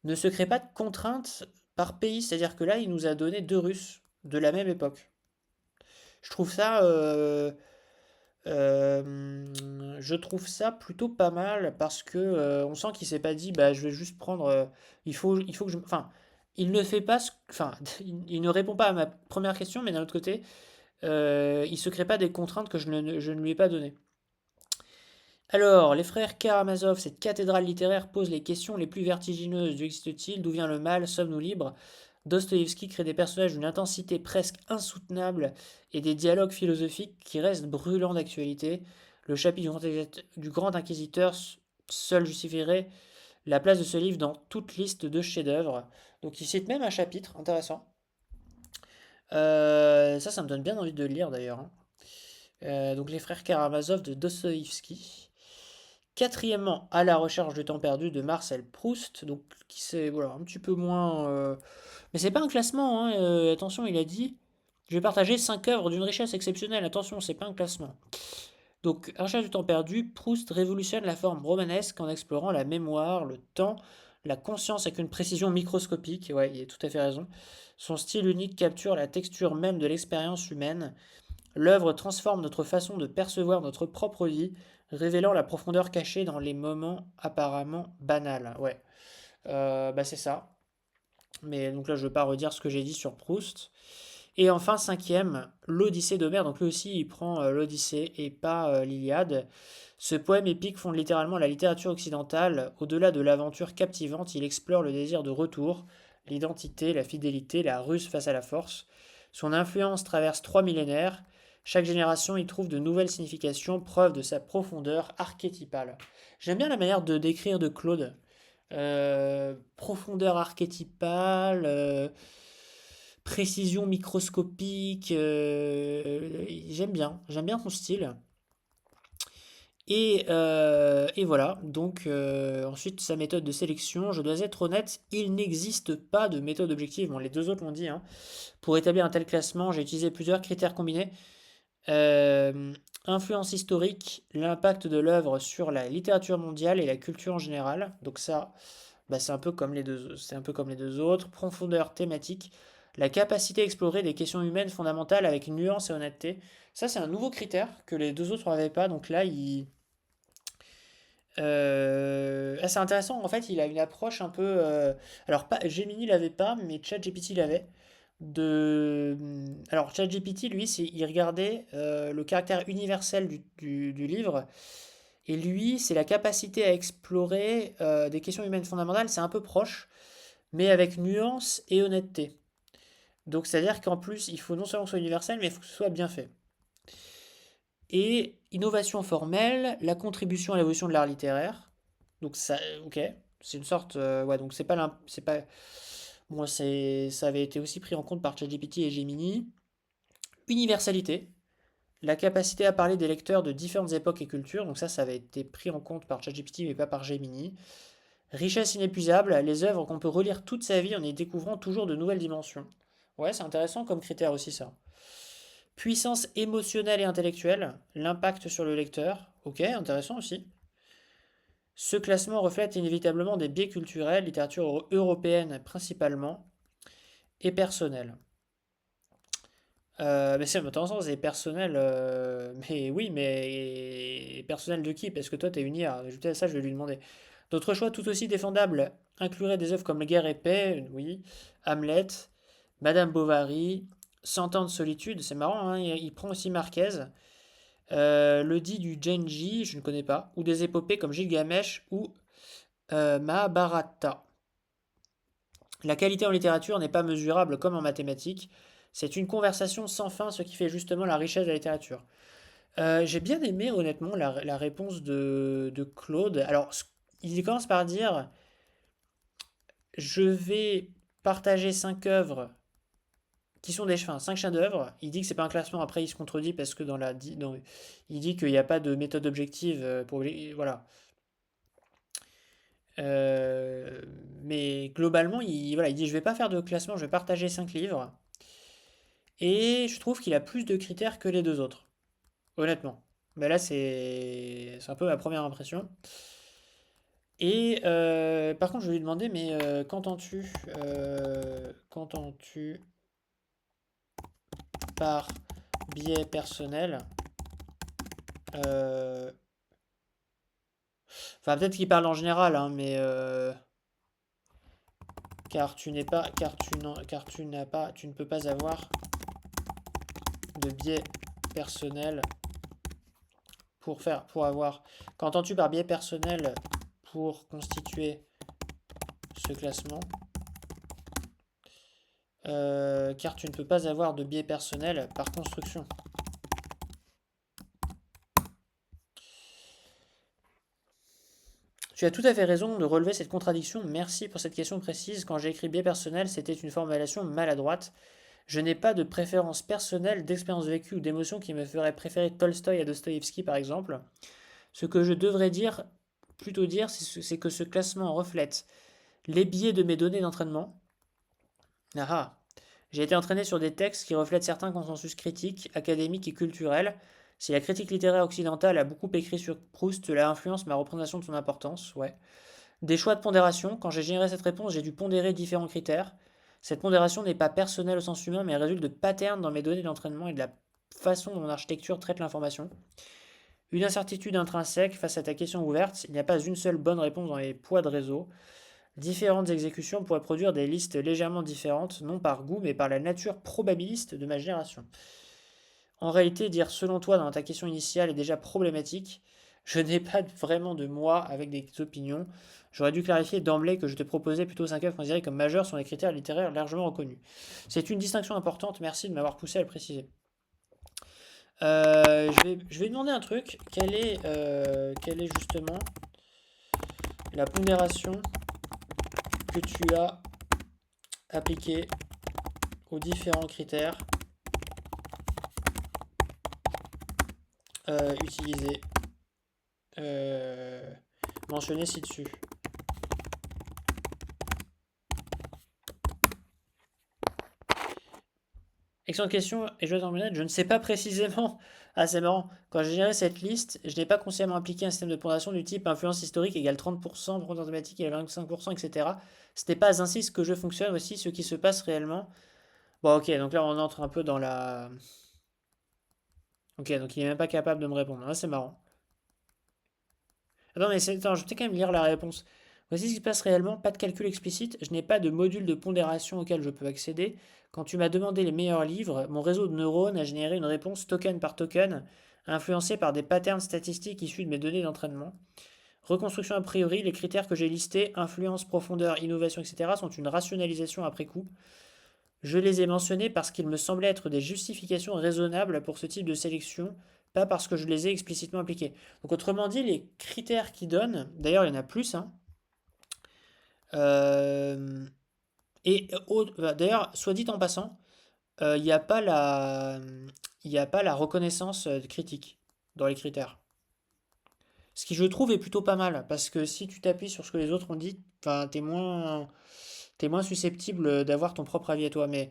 ne se crée pas de contraintes par pays, c'est-à-dire que là il nous a donné 2 Russes de la même époque. Je trouve ça, je trouve ça plutôt pas mal parce que on sent qu'il s'est pas dit bah je vais juste prendre, il faut que je, enfin il ne fait pas enfin il ne répond pas à ma première question, mais d'un autre côté il se crée pas des contraintes que je ne lui ai pas données. Alors, les frères Karamazov, cette cathédrale littéraire pose les questions les plus vertigineuses. D'où existe-t-il? D'où vient le mal? Sommes-nous libres? Dostoïevski crée des personnages d'une intensité presque insoutenable et des dialogues philosophiques qui restent brûlants d'actualité. Le chapitre du Grand Inquisiteur seul justifierait la place de ce livre dans toute liste de chefs-d'œuvre. Donc il cite même un chapitre intéressant. Ça me donne bien envie de le lire d'ailleurs, hein. Donc les frères Karamazov de Dostoïevski. Quatrièmement, À la recherche du temps perdu de Marcel Proust, donc qui c'est voilà, un petit peu moins. Mais c'est pas un classement, hein, attention, il a dit. Je vais partager 5 œuvres d'une richesse exceptionnelle. Attention, c'est pas un classement. Donc, À la recherche du temps perdu, Proust révolutionne la forme romanesque en explorant la mémoire, le temps, la conscience avec une précision microscopique. Ouais, il a tout à fait raison. Son style unique capture la texture même de l'expérience humaine. L'œuvre transforme notre façon de percevoir notre propre vie, révélant la profondeur cachée dans les moments apparemment banals. Ouais, bah c'est ça. Mais donc là, je ne vais pas redire ce que j'ai dit sur Proust. Et enfin, cinquième, l'Odyssée d'Homère. Donc lui aussi, il prend l'Odyssée et pas l'Iliade. Ce poème épique fonde littéralement la littérature occidentale. Au-delà de l'aventure captivante, il explore le désir de retour, l'identité, la fidélité, la ruse face à la force. Son influence traverse 3 millénaires. Chaque génération y trouve de nouvelles significations, preuve de sa profondeur archétypale. J'aime bien la manière de décrire de Claude. Profondeur archétypale, précision microscopique. J'aime bien son style. Et voilà, donc ensuite sa méthode de sélection, je dois être honnête, il n'existe pas de méthode objective, bon les 2 autres l'ont dit, hein. Pour établir un tel classement, j'ai utilisé plusieurs critères combinés. Euh, Influence historique, l'impact de l'œuvre sur la littérature mondiale et la culture en général, donc ça, bah, c'est un peu comme les 2 autres. Profondeur thématique, La capacité à explorer des questions humaines fondamentales avec nuance et honnêteté. Ça, c'est un nouveau critère que les deux autres n'avaient pas. Donc là, c'est intéressant. En fait, il a une approche un peu. Alors, pas, Gemini l'avait pas, mais ChatGPT l'avait. Alors, ChatGPT, lui, il regardait le caractère universel du livre. Et lui, c'est la capacité à explorer des questions humaines fondamentales. C'est un peu proche, mais avec nuance et honnêteté. Donc, c'est-à-dire qu'en plus, il faut non seulement que ce soit universel, mais il faut que ce soit bien fait. Et innovation formelle, la contribution à l'évolution de l'art littéraire. Donc ça, ok, c'est une sorte, ouais, donc c'est pas, moi ça avait été aussi pris en compte par ChatGPT et Gemini. Universalité, la capacité à parler des lecteurs de différentes époques et cultures. Donc ça avait été pris en compte par ChatGPT mais pas par Gemini. Richesse inépuisable, les œuvres qu'on peut relire toute sa vie en y découvrant toujours de nouvelles dimensions. Ouais, c'est intéressant comme critère aussi ça. Puissance émotionnelle et intellectuelle, l'impact sur le lecteur. Ok, intéressant aussi. Ce classement reflète inévitablement des biais culturels, littérature européenne principalement, et personnelle. Mais c'est, attention, c'est personnel. Mais oui, mais personnel de qui? Parce que toi, t'es une IA. Ajouté à ça, je vais lui demander. D'autres choix tout aussi défendables incluraient des œuvres comme La Guerre et Paix, oui, Hamlet, Madame Bovary, Cent ans de solitude. C'est marrant, hein, il prend aussi Marquez. Le dit du Genji, je ne connais pas, ou des épopées comme Gilgamesh ou Mahabharata. La qualité en littérature n'est pas mesurable comme en mathématiques. C'est une conversation sans fin, ce qui fait justement la richesse de la littérature. J'ai bien aimé honnêtement la réponse de Claude. Alors, il commence par dire, je vais partager 5 œuvres qui sont des 5 chefs-d'œuvre. Il dit que c'est pas un classement. Après, il se contredit parce que il dit qu'il n'y a pas de méthode objective pour voilà. Euh, mais globalement, voilà, il dit je vais pas faire de classement, je vais partager 5 livres. Et je trouve qu'il a plus de critères que les deux autres, honnêtement. Mais là, c'est un peu ma première impression. Et par contre, je vais lui demander, mais qu'entends-tu par biais personnel? euh, Enfin, peut-être qu'il parle en général, hein, mais car tu n'es pas, car tu n'as pas, tu ne peux pas avoir de biais personnel pour avoir. Qu'entends-tu par biais personnel pour constituer ce classement? Car tu ne peux pas avoir de biais personnel par construction. Tu as tout à fait raison de relever cette contradiction. Merci pour cette question précise. Quand j'ai écrit biais personnel, c'était une formulation maladroite. Je n'ai pas de préférence personnelle, d'expérience vécue ou d'émotion qui me ferait préférer Tolstoï à Dostoïevski, par exemple. Ce que je devrais plutôt dire, c'est que ce classement reflète les biais de mes données d'entraînement. Ah ah. J'ai été entraîné sur des textes qui reflètent certains consensus critiques, académiques et culturels. Si la critique littéraire occidentale a beaucoup écrit sur Proust, cela influence ma représentation de son importance, ouais. Des choix de pondération, quand j'ai généré cette réponse, j'ai dû pondérer différents critères. Cette pondération n'est pas personnelle au sens humain, mais résulte de patterns dans mes données d'entraînement et de la façon dont mon architecture traite l'information. Une incertitude intrinsèque face à ta question ouverte, il n'y a pas une seule bonne réponse dans les poids de réseau. Différentes exécutions pourraient produire des listes légèrement différentes, non par goût, mais par la nature probabiliste de ma génération. En réalité, dire selon toi dans ta question initiale est déjà problématique. Je n'ai pas vraiment de moi avec des opinions. J'aurais dû clarifier d'emblée que je te proposais plutôt 5 œuvres considérées comme majeures sur les critères littéraires largement reconnus. C'est une distinction importante, merci de m'avoir poussé à le préciser. Je vais demander un truc. Quelle est justement la pondération que tu as appliquée aux différents critères utilisés, mentionnés ci-dessus? Excellente question, et je vais t'en honnête, je ne sais pas précisément. Ah, c'est marrant. Quand j'ai géré cette liste, je n'ai pas consciemment appliqué un système de pondération du type influence historique égale 30%, profondeur thématique égale 25%, etc. Ce n'est pas ainsi que je fonctionne aussi, ce qui se passe réellement. Bon, ok, donc là, on entre un peu dans la... Ok, donc il est même pas capable de me répondre. Ah, c'est marrant. Attends, attends, je vais peut-être quand même lire la réponse. Voici ce qui se passe réellement, pas de calcul explicite, je n'ai pas de module de pondération auquel je peux accéder. Quand tu m'as demandé les meilleurs livres, mon réseau de neurones a généré une réponse token par token, influencée par des patterns statistiques issus de mes données d'entraînement. Reconstruction a priori, les critères que j'ai listés, influence, profondeur, innovation, etc., sont une rationalisation après coup. Je les ai mentionnés parce qu'il me semblait être des justifications raisonnables pour ce type de sélection, pas parce que je les ai explicitement appliqués. Donc autrement dit, les critères qu'ils donnent, d'ailleurs il y en a plus, hein, euh, d'ailleurs, soit dit en passant, il n'y a pas il n'y a pas la reconnaissance critique dans les critères. Ce qui je trouve est plutôt pas mal, parce que si tu t'appuies sur ce que les autres ont dit, enfin, t'es moins susceptible d'avoir ton propre avis à toi. Mais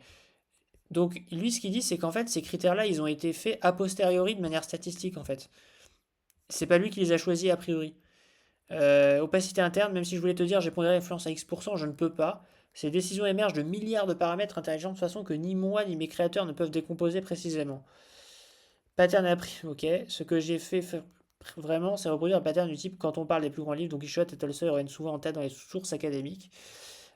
donc, lui, ce qu'il dit, c'est qu'en fait, ces critères-là, ils ont été faits a posteriori de manière statistique, en fait. C'est pas lui qui les a choisis a priori. Opacité interne, même si je voulais te dire j'ai pondéré l'influence à X%, je ne peux pas. Ces décisions émergent de milliards de paramètres intelligents de façon que ni moi ni mes créateurs ne peuvent décomposer précisément. Pattern appris, ok. Ce que j'ai fait vraiment, c'est reproduire un pattern du type quand on parle des plus grands livres, Don Quichotte et Tolstoy reviennent souvent en tête dans les sources académiques.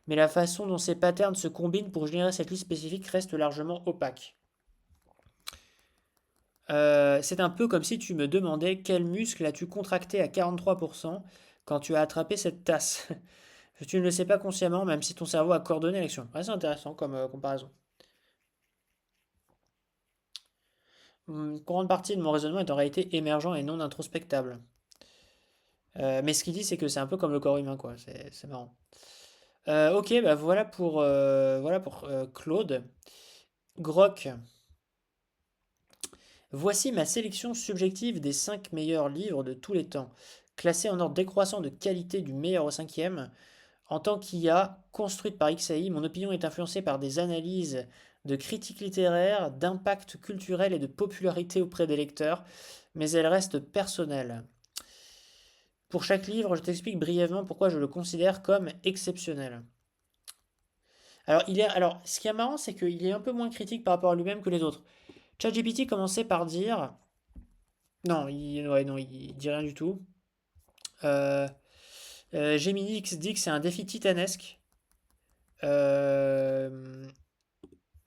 Mais la façon dont ces patterns se combinent pour générer cette liste spécifique reste largement opaque. C'est un peu comme si tu me demandais quel muscle as-tu contracté à 43% quand tu as attrapé cette tasse. Tu ne le sais pas consciemment, même si ton cerveau a coordonné l'action. Ouais, c'est intéressant comme comparaison. Une grande partie de mon raisonnement est en réalité émergent et non introspectable. Mais ce qu'il dit, c'est que c'est un peu comme le corps humain, quoi. C'est marrant. Ok, bah voilà pour Claude. Grok. Voici ma sélection subjective des 5 meilleurs livres de tous les temps, classés en ordre décroissant de qualité du meilleur au cinquième. En tant qu'IA construite par XAI, mon opinion est influencée par des analyses de critiques littéraires, d'impact culturel et de popularité auprès des lecteurs, mais elle reste personnelle. Pour chaque livre, je t'explique brièvement pourquoi je le considère comme exceptionnel. Alors, ce qui est marrant, c'est qu'il est un peu moins critique par rapport à lui-même que les autres. ChatGPT commençait par dire, non, ouais, non, il dit rien du tout. Euh, Gemini X dit que c'est un défi titanesque. Euh,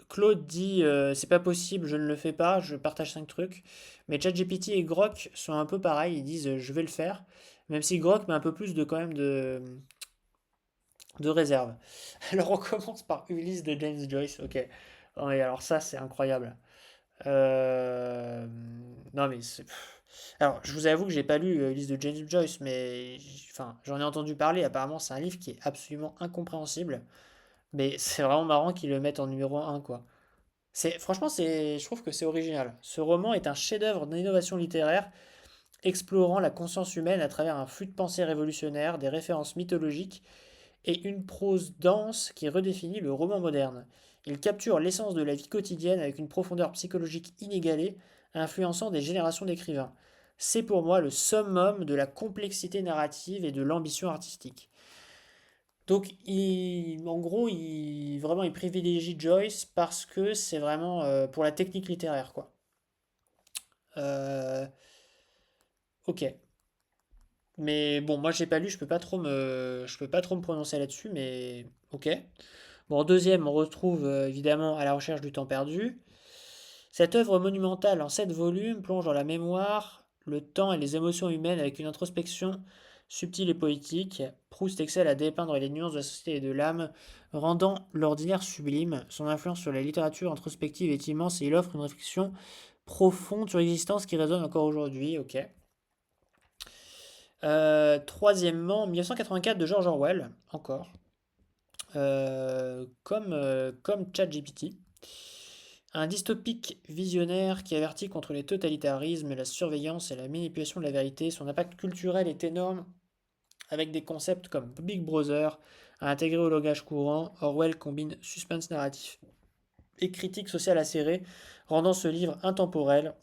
Claude dit c'est pas possible, je ne le fais pas, je partage 5 trucs. Mais ChatGPT et Grok sont un peu pareils, ils disent je vais le faire. Même si Grok met un peu plus de quand même de réserve. Alors on commence par Ulysse de James Joyce, ok. Ouais, alors ça c'est incroyable. Euh, Non mais alors je vous avoue que j'ai pas lu Ulysse de James Joyce, mais enfin j'en ai entendu parler. Apparemment c'est un livre qui est absolument incompréhensible. Mais c'est vraiment marrant qu'ils le mettent en numéro un quoi. Franchement, je trouve que c'est original. Ce roman est un chef-d'œuvre d'innovation littéraire, explorant la conscience humaine à travers un flux de pensée révolutionnaire, des références mythologiques et une prose dense qui redéfinit le roman moderne. Il capture l'essence de la vie quotidienne avec une profondeur psychologique inégalée, influençant des générations d'écrivains. C'est pour moi le summum de la complexité narrative et de l'ambition artistique. Donc, en gros, vraiment, il privilégie Joyce parce que c'est vraiment pour la technique littéraire, quoi. Euh, ok. Mais bon, moi, j'ai pas lu, je peux pas trop me prononcer là-dessus, mais ok. Bon, en deuxième, on retrouve évidemment À la recherche du temps perdu. Cette œuvre monumentale en 7 volumes plonge dans la mémoire, le temps et les émotions humaines avec une introspection subtile et poétique. Proust excelle à dépeindre les nuances de la société et de l'âme, rendant l'ordinaire sublime. Son influence sur la littérature introspective est immense et il offre une réflexion profonde sur l'existence qui résonne encore aujourd'hui. Ok. Troisièmement, 1984 de George Orwell, encore. Comme ChatGPT. Un dystopique visionnaire qui avertit contre les totalitarismes, la surveillance et la manipulation de la vérité. Son impact culturel est énorme, avec des concepts comme Big Brother à intégrer au langage courant. Orwell combine suspense narratif et critique sociale acérée, rendant ce livre intemporel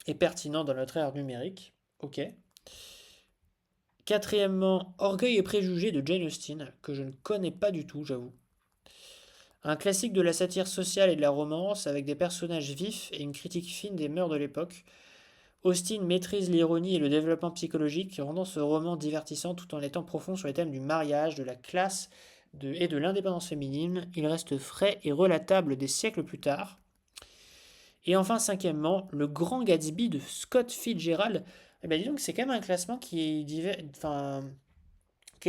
et pertinent dans notre ère numérique. Ok. Quatrièmement, Orgueil et préjugés de Jane Austen, que je ne connais pas du tout, j'avoue. Un classique de la satire sociale et de la romance, avec des personnages vifs et une critique fine des mœurs de l'époque. Austen maîtrise l'ironie et le développement psychologique, rendant ce roman divertissant tout en étant profond sur les thèmes du mariage, de la classe et de l'indépendance féminine. Il reste frais et relatable des siècles plus tard. Et enfin, cinquièmement, Le Grand Gatsby de Scott Fitzgerald. Eh ben, dis donc, c'est quand même un classement qui est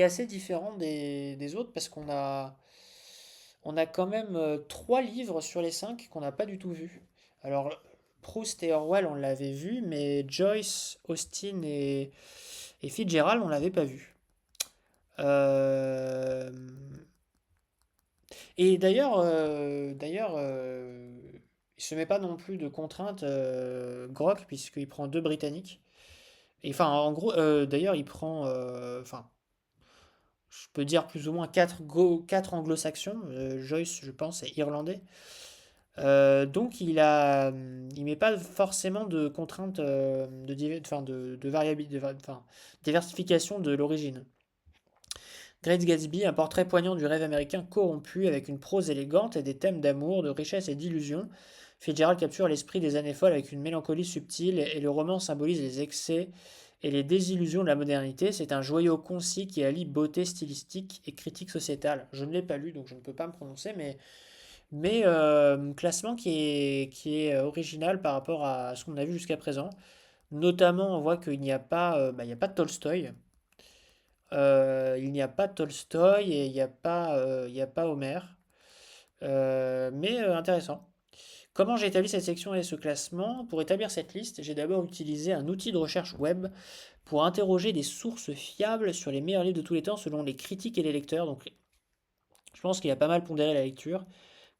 assez différent des autres parce qu'on a quand même trois livres sur les cinq qu'on n'a pas du tout vus. Alors, Proust et Orwell, on l'avait vu, mais Joyce, Austen et Fitzgerald, on l'avait pas vu. Euh, Et il se met pas non plus de contraintes Grok, puisqu'il prend deux Britanniques. Et enfin, en gros, d'ailleurs, il prend, enfin, je peux dire plus ou moins quatre anglo-saxons. Joyce, je pense, est irlandais. Donc il met pas forcément de contraintes de variabilité, enfin, diversification de l'origine. Great Gatsby, un portrait poignant du rêve américain corrompu avec une prose élégante et des thèmes d'amour, de richesse et d'illusion. Fitzgerald capture l'esprit des années folles avec une mélancolie subtile et le roman symbolise les excès et les désillusions de la modernité. C'est un joyau concis qui allie beauté stylistique et critique sociétale. Je ne l'ai pas lu donc je ne peux pas me prononcer, mais classement qui est original par rapport à ce qu'on a vu jusqu'à présent. Notamment, on voit qu'il n'y a pas, il n'y a pas de Tolstoï. Il n'y a pas Tolstoï et il n'y a pas Homère. Mais intéressant. Comment j'ai établi cette section et ce classement? Pour établir cette liste, j'ai d'abord utilisé un outil de recherche web pour interroger des sources fiables sur les meilleurs livres de tous les temps selon les critiques et les lecteurs. Donc, je pense qu'il a pas mal pondéré la lecture.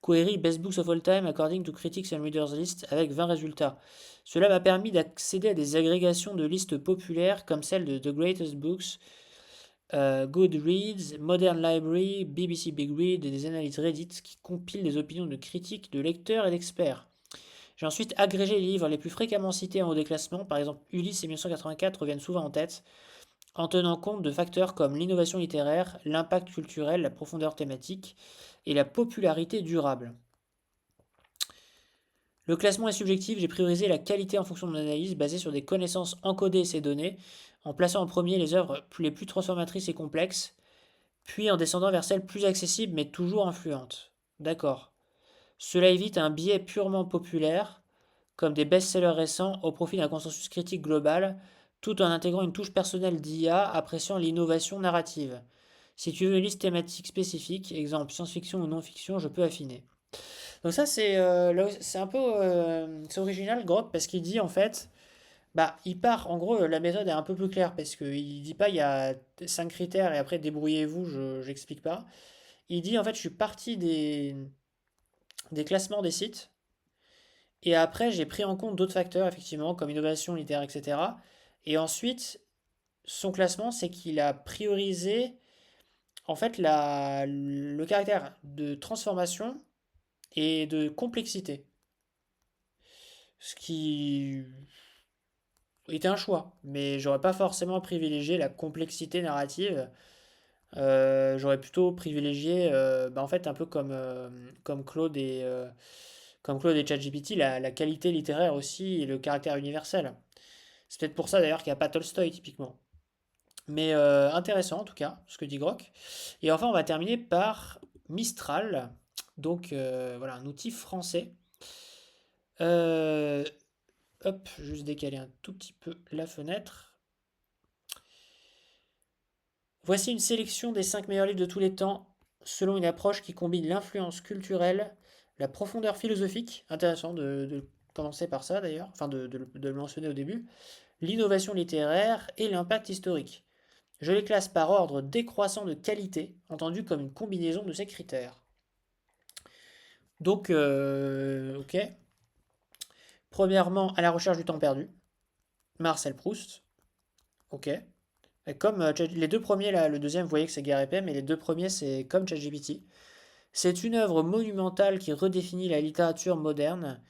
Query Best Books of All Time according to Critics and Readers List avec 20 résultats. Cela m'a permis d'accéder à des agrégations de listes populaires comme celle de The Greatest Books, Goodreads, Modern Library, BBC Big Read et des analyses Reddit qui compilent les opinions de critiques, de lecteurs et d'experts. J'ai ensuite agrégé les livres les plus fréquemment cités en haut des classements, par exemple Ulysse et 1984 reviennent souvent en tête, en tenant compte de facteurs comme l'innovation littéraire, l'impact culturel, la profondeur thématique et la popularité durable. Le classement est subjectif, j'ai priorisé la qualité en fonction de mon analyse basée sur des connaissances encodées et ces données, en plaçant en premier les œuvres les plus transformatrices et complexes, puis en descendant vers celles plus accessibles mais toujours influentes. D'accord. Cela évite un biais purement populaire, comme des best-sellers récents au profit d'un consensus critique global, tout en intégrant une touche personnelle d'IA appréciant l'innovation narrative. Si tu veux une liste thématique spécifique, exemple science-fiction ou non-fiction, je peux affiner. Donc ça, c'est un peu c'est original, Grok, parce qu'il dit en fait, bah, il part, en gros, la méthode est un peu plus claire, parce qu'il dit pas il y a 5 critères et après débrouillez-vous, j'explique pas. Il dit en fait, je suis parti des classements des sites, et après j'ai pris en compte d'autres facteurs, effectivement, comme innovation, littéraire, etc. Et ensuite, son classement, c'est qu'il a priorisé, en fait, le caractère de transformation et de complexité. Ce qui était un choix, mais j'aurais pas forcément privilégié la complexité narrative. J'aurais plutôt privilégié, bah, en fait, un peu comme Claude et ChatGPT, la qualité littéraire aussi et le caractère universel. C'est peut-être pour ça d'ailleurs qu'il n'y a pas Tolstoï typiquement. Mais intéressant en tout cas, ce que dit Grok. Et enfin, on va terminer par Mistral. Donc voilà, un outil français. Euh, Hop, juste décaler un tout petit peu la fenêtre. Voici une sélection des 5 meilleurs livres de tous les temps, selon une approche qui combine l'influence culturelle, la profondeur philosophique, intéressant de commencer par ça d'ailleurs, enfin de le mentionner au début, l'innovation littéraire et l'impact historique. Je les classe par ordre décroissant de qualité, entendu comme une combinaison de ces critères. Donc, ok. Premièrement, À la recherche du temps perdu, Marcel Proust, ok. Et comme les deux premiers, là, le deuxième, vous voyez que c'est Guerre épais, mais les deux premiers, c'est comme ChatGPT. C'est une œuvre monumentale qui redéfinit la littérature moderne.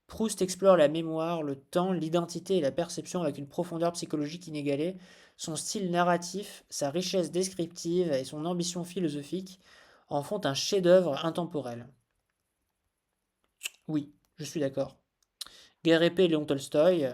Proust explore la mémoire, le temps, l'identité et la perception avec une profondeur psychologique inégalée. Son style narratif, sa richesse descriptive et son ambition philosophique en font un chef-d'œuvre intemporel. Oui, je suis d'accord. Guerre épée, Léon Tolstoï.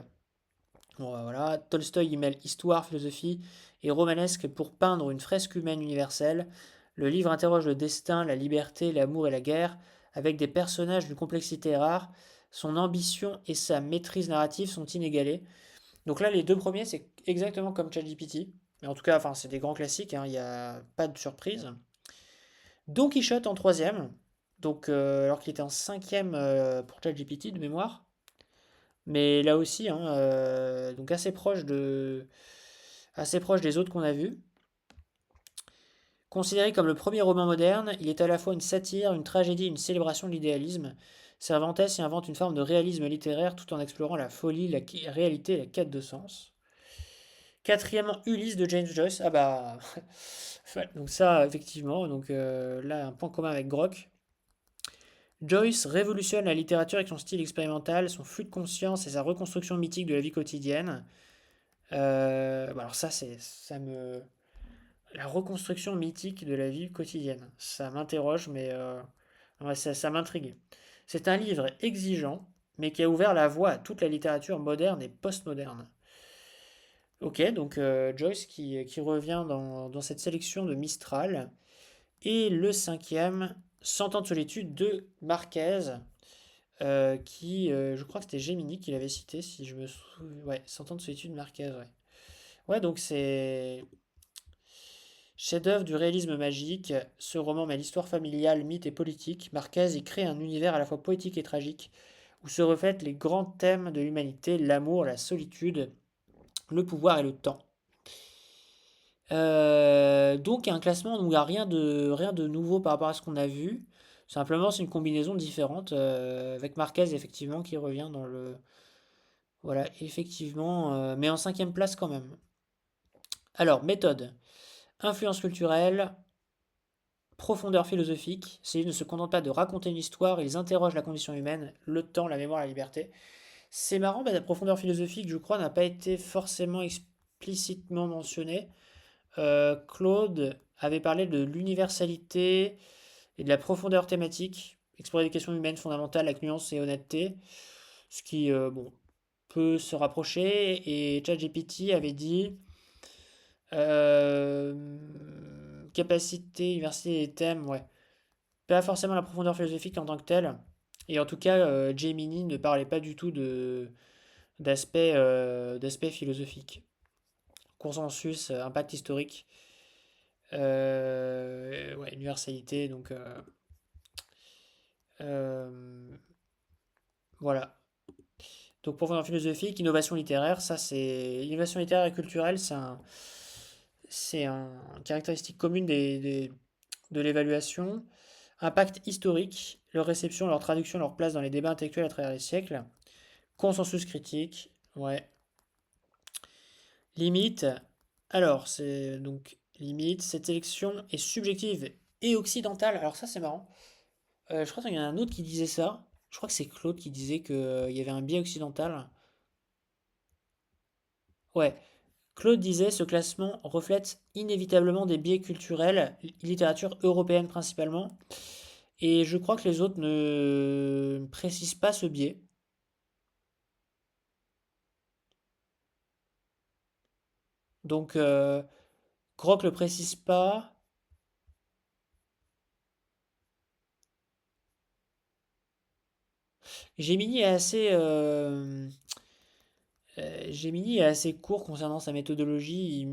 Bon, bah, voilà. Tolstoï y mêle histoire, philosophie et romanesque pour peindre une fresque humaine universelle. Le livre interroge le destin, la liberté, l'amour et la guerre, avec des personnages d'une complexité rare. Son ambition et sa maîtrise narrative sont inégalées. Donc là, les deux premiers, c'est exactement comme ChatGPT. Mais en tout cas, enfin, c'est des grands classiques, hein, il n'y a pas de surprise. Don Quichotte en troisième, donc alors qu'il était en cinquième pour ChatGPT de mémoire. Mais là aussi, hein, donc assez proche des autres qu'on a vus. Considéré comme le premier roman moderne, il est à la fois une satire, une tragédie et une célébration de l'idéalisme. Cervantes y invente une forme de réalisme littéraire tout en explorant la folie, la réalité et la quête de sens. Quatrièmement, Ulysse de James Joyce. Ah bah, ouais, donc ça, effectivement, donc là, un point commun avec Grok. Joyce révolutionne la littérature avec son style expérimental, son flux de conscience et sa reconstruction mythique de la vie quotidienne. Bah alors la reconstruction mythique de la vie quotidienne, ça m'interroge, mais ouais, ça m'intrigue. C'est un livre exigeant, mais qui a ouvert la voie à toute la littérature moderne et postmoderne. Ok, donc Joyce qui revient dans cette sélection de Mistral. Et le cinquième, Cent ans de solitude de Marquez, je crois que c'était Gemini qui l'avait cité, si je me souviens. Ouais, Cent ans de solitude Marquez, ouais. Ouais, donc c'est chef-d'œuvre du réalisme magique. Ce roman mêle histoire familiale, mythe et politique. Marquez y crée un univers à la fois poétique et tragique, où se reflètent les grands thèmes de l'humanité, l'amour, la solitude, le pouvoir et le temps. Donc un classement où il n'y a rien de nouveau par rapport à ce qu'on a vu. Simplement, c'est une combinaison différente avec Marquez effectivement qui revient dans le... Voilà, effectivement, mais en cinquième place quand même. Alors, méthode. Influence culturelle, profondeur philosophique. Ces livres ne se contentent pas de raconter une histoire, ils interrogent la condition humaine, le temps, la mémoire, la liberté. C'est marrant, la profondeur philosophique, je crois, n'a pas été forcément explicitement mentionnée. Claude avait parlé de l'universalité et de la profondeur thématique, explorer des questions humaines fondamentales avec nuance et honnêteté, ce qui bon, peut se rapprocher. Et ChatGPT avait dit capacité, diversité et thèmes, ouais. Pas forcément la profondeur philosophique en tant que telle. Et en tout cas, Gemini ne parlait pas du tout d'aspect philosophique. Consensus, impact historique, ouais, universalité, donc euh, voilà. Donc profondeur philosophique, innovation littéraire, ça c'est innovation littéraire et culturelle, c'est un caractéristique commune de l'évaluation. Impact historique, leur réception, leur traduction, leur place dans les débats intellectuels à travers les siècles. Consensus critique, ouais. Limite, alors c'est donc limite, cette sélection est subjective et occidentale. Alors ça c'est marrant. Je crois qu'il y en a un autre qui disait ça. Je crois que c'est Claude qui disait qu'il y avait un biais occidental. Ouais, Claude disait ce classement reflète inévitablement des biais culturels, littérature européenne principalement, et je crois que les autres ne précisent pas ce biais. Donc, Grok le précise pas. Gemini est assez, Gemini est assez court concernant sa méthodologie.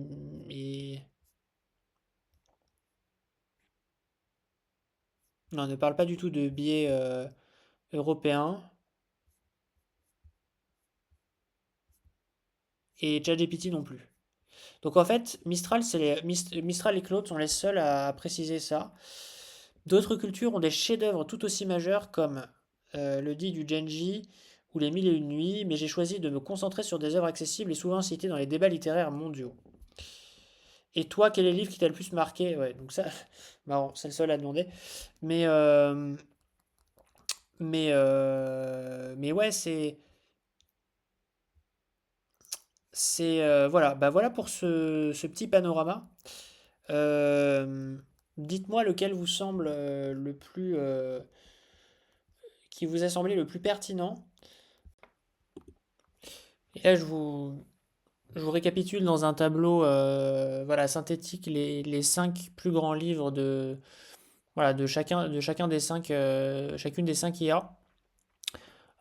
Non, il ne parle pas du tout de biais européen. Et ChatGPT non plus. Donc en fait, Mistral et Claude sont les seuls à préciser ça. D'autres cultures ont des chefs-d'œuvre tout aussi majeurs comme le dit du Genji ou les Mille et une nuits, mais j'ai choisi de me concentrer sur des œuvres accessibles et souvent citées dans les débats littéraires mondiaux. Et toi, quel est le livre qui t'a le plus marqué? Ouais, donc ça, marrant, c'est le seul à demander. Mais, euh, mais ouais, voilà, bah voilà pour ce petit panorama. Euh, Dites-moi lequel vous semble le plus qui vous a semblé le plus pertinent. Et là, je vous récapitule dans un tableau voilà, synthétique les 5 plus grands livres voilà, de chacun des chacune des 5 IA.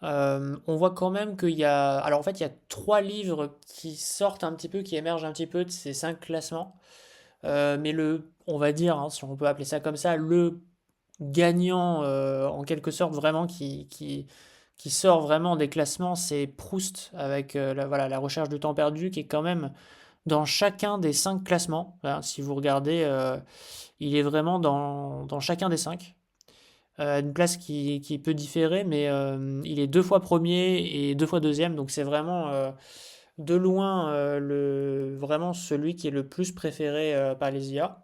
On voit quand même qu'il y a. Alors en fait, il y a 3 livres qui sortent un petit peu, qui émergent un petit peu de ces 5 classements. Mais on va dire, hein, si on peut appeler ça comme ça, le gagnant en quelque sorte vraiment qui sort vraiment des classements, c'est Proust avec voilà, la recherche du temps perdu qui est quand même dans chacun des 5 classements. Voilà, si vous regardez, il est vraiment dans chacun des 5. Une place qui peut différer, mais il est 2 fois premier et 2 fois deuxième, donc c'est vraiment de loin vraiment celui qui est le plus préféré par les IA.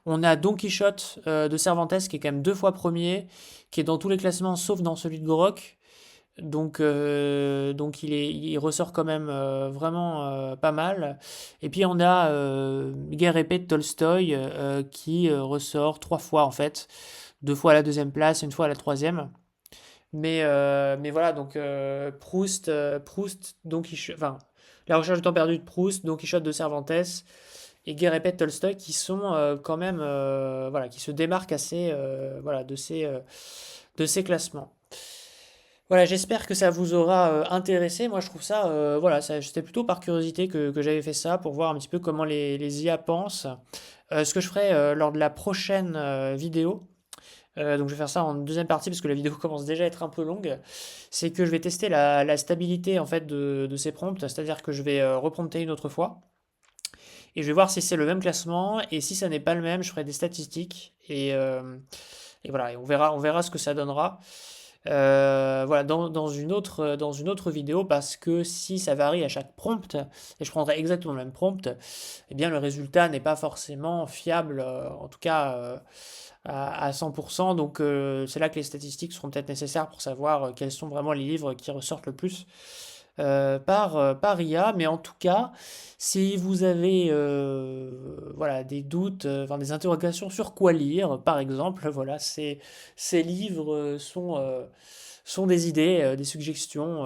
On a Don Quichotte de Cervantes qui est quand même 2 fois premier, qui est dans tous les classements sauf dans celui de Grok. Donc il ressort quand même vraiment pas mal. Et puis on a Guerre et paix de Tolstoï qui ressort 3 fois en fait. 2 fois à la deuxième place, une fois à la troisième. Mais voilà, donc Proust, enfin, La recherche du temps perdu de Proust, Don Quichotte de Cervantes et Guerre et paix de Tolstoï qui sont quand même, voilà, qui se démarquent assez, voilà, de ces classements. Voilà, j'espère que ça vous aura intéressé. Moi, je trouve ça, voilà, c'était plutôt par curiosité que j'avais fait ça pour voir un petit peu comment les IA pensent. Ce que je ferai lors de la prochaine vidéo, donc je vais faire ça en deuxième partie parce que la vidéo commence déjà à être un peu longue. C'est que je vais tester la stabilité en fait de ces prompts, c'est-à-dire que je vais reprompter une autre fois et je vais voir si c'est le même classement et si ça n'est pas le même, je ferai des statistiques et voilà, et on verra ce que ça donnera. Voilà, dans une autre vidéo, parce que si ça varie à chaque prompt, et je prendrai exactement le même prompt, eh bien le résultat n'est pas forcément fiable, en tout cas à 100%. Donc c'est là que les statistiques seront peut-être nécessaires pour savoir quels sont vraiment les livres qui ressortent le plus par IA. Mais en tout cas, si vous avez voilà, des doutes, enfin, des interrogations sur quoi lire, par exemple, voilà, ces livres sont des idées, des suggestions.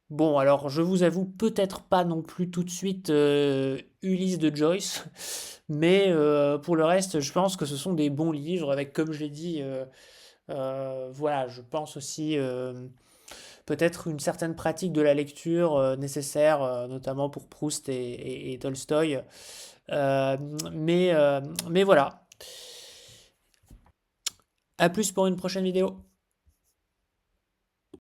Bon, alors je vous avoue peut-être pas non plus tout de suite Ulysse de Joyce, mais pour le reste, je pense que ce sont des bons livres avec, comme je l'ai dit, voilà, je pense aussi peut-être une certaine pratique de la lecture nécessaire, notamment pour Proust et Tolstoï. Euh, mais, euh, mais voilà. À plus pour une prochaine vidéo.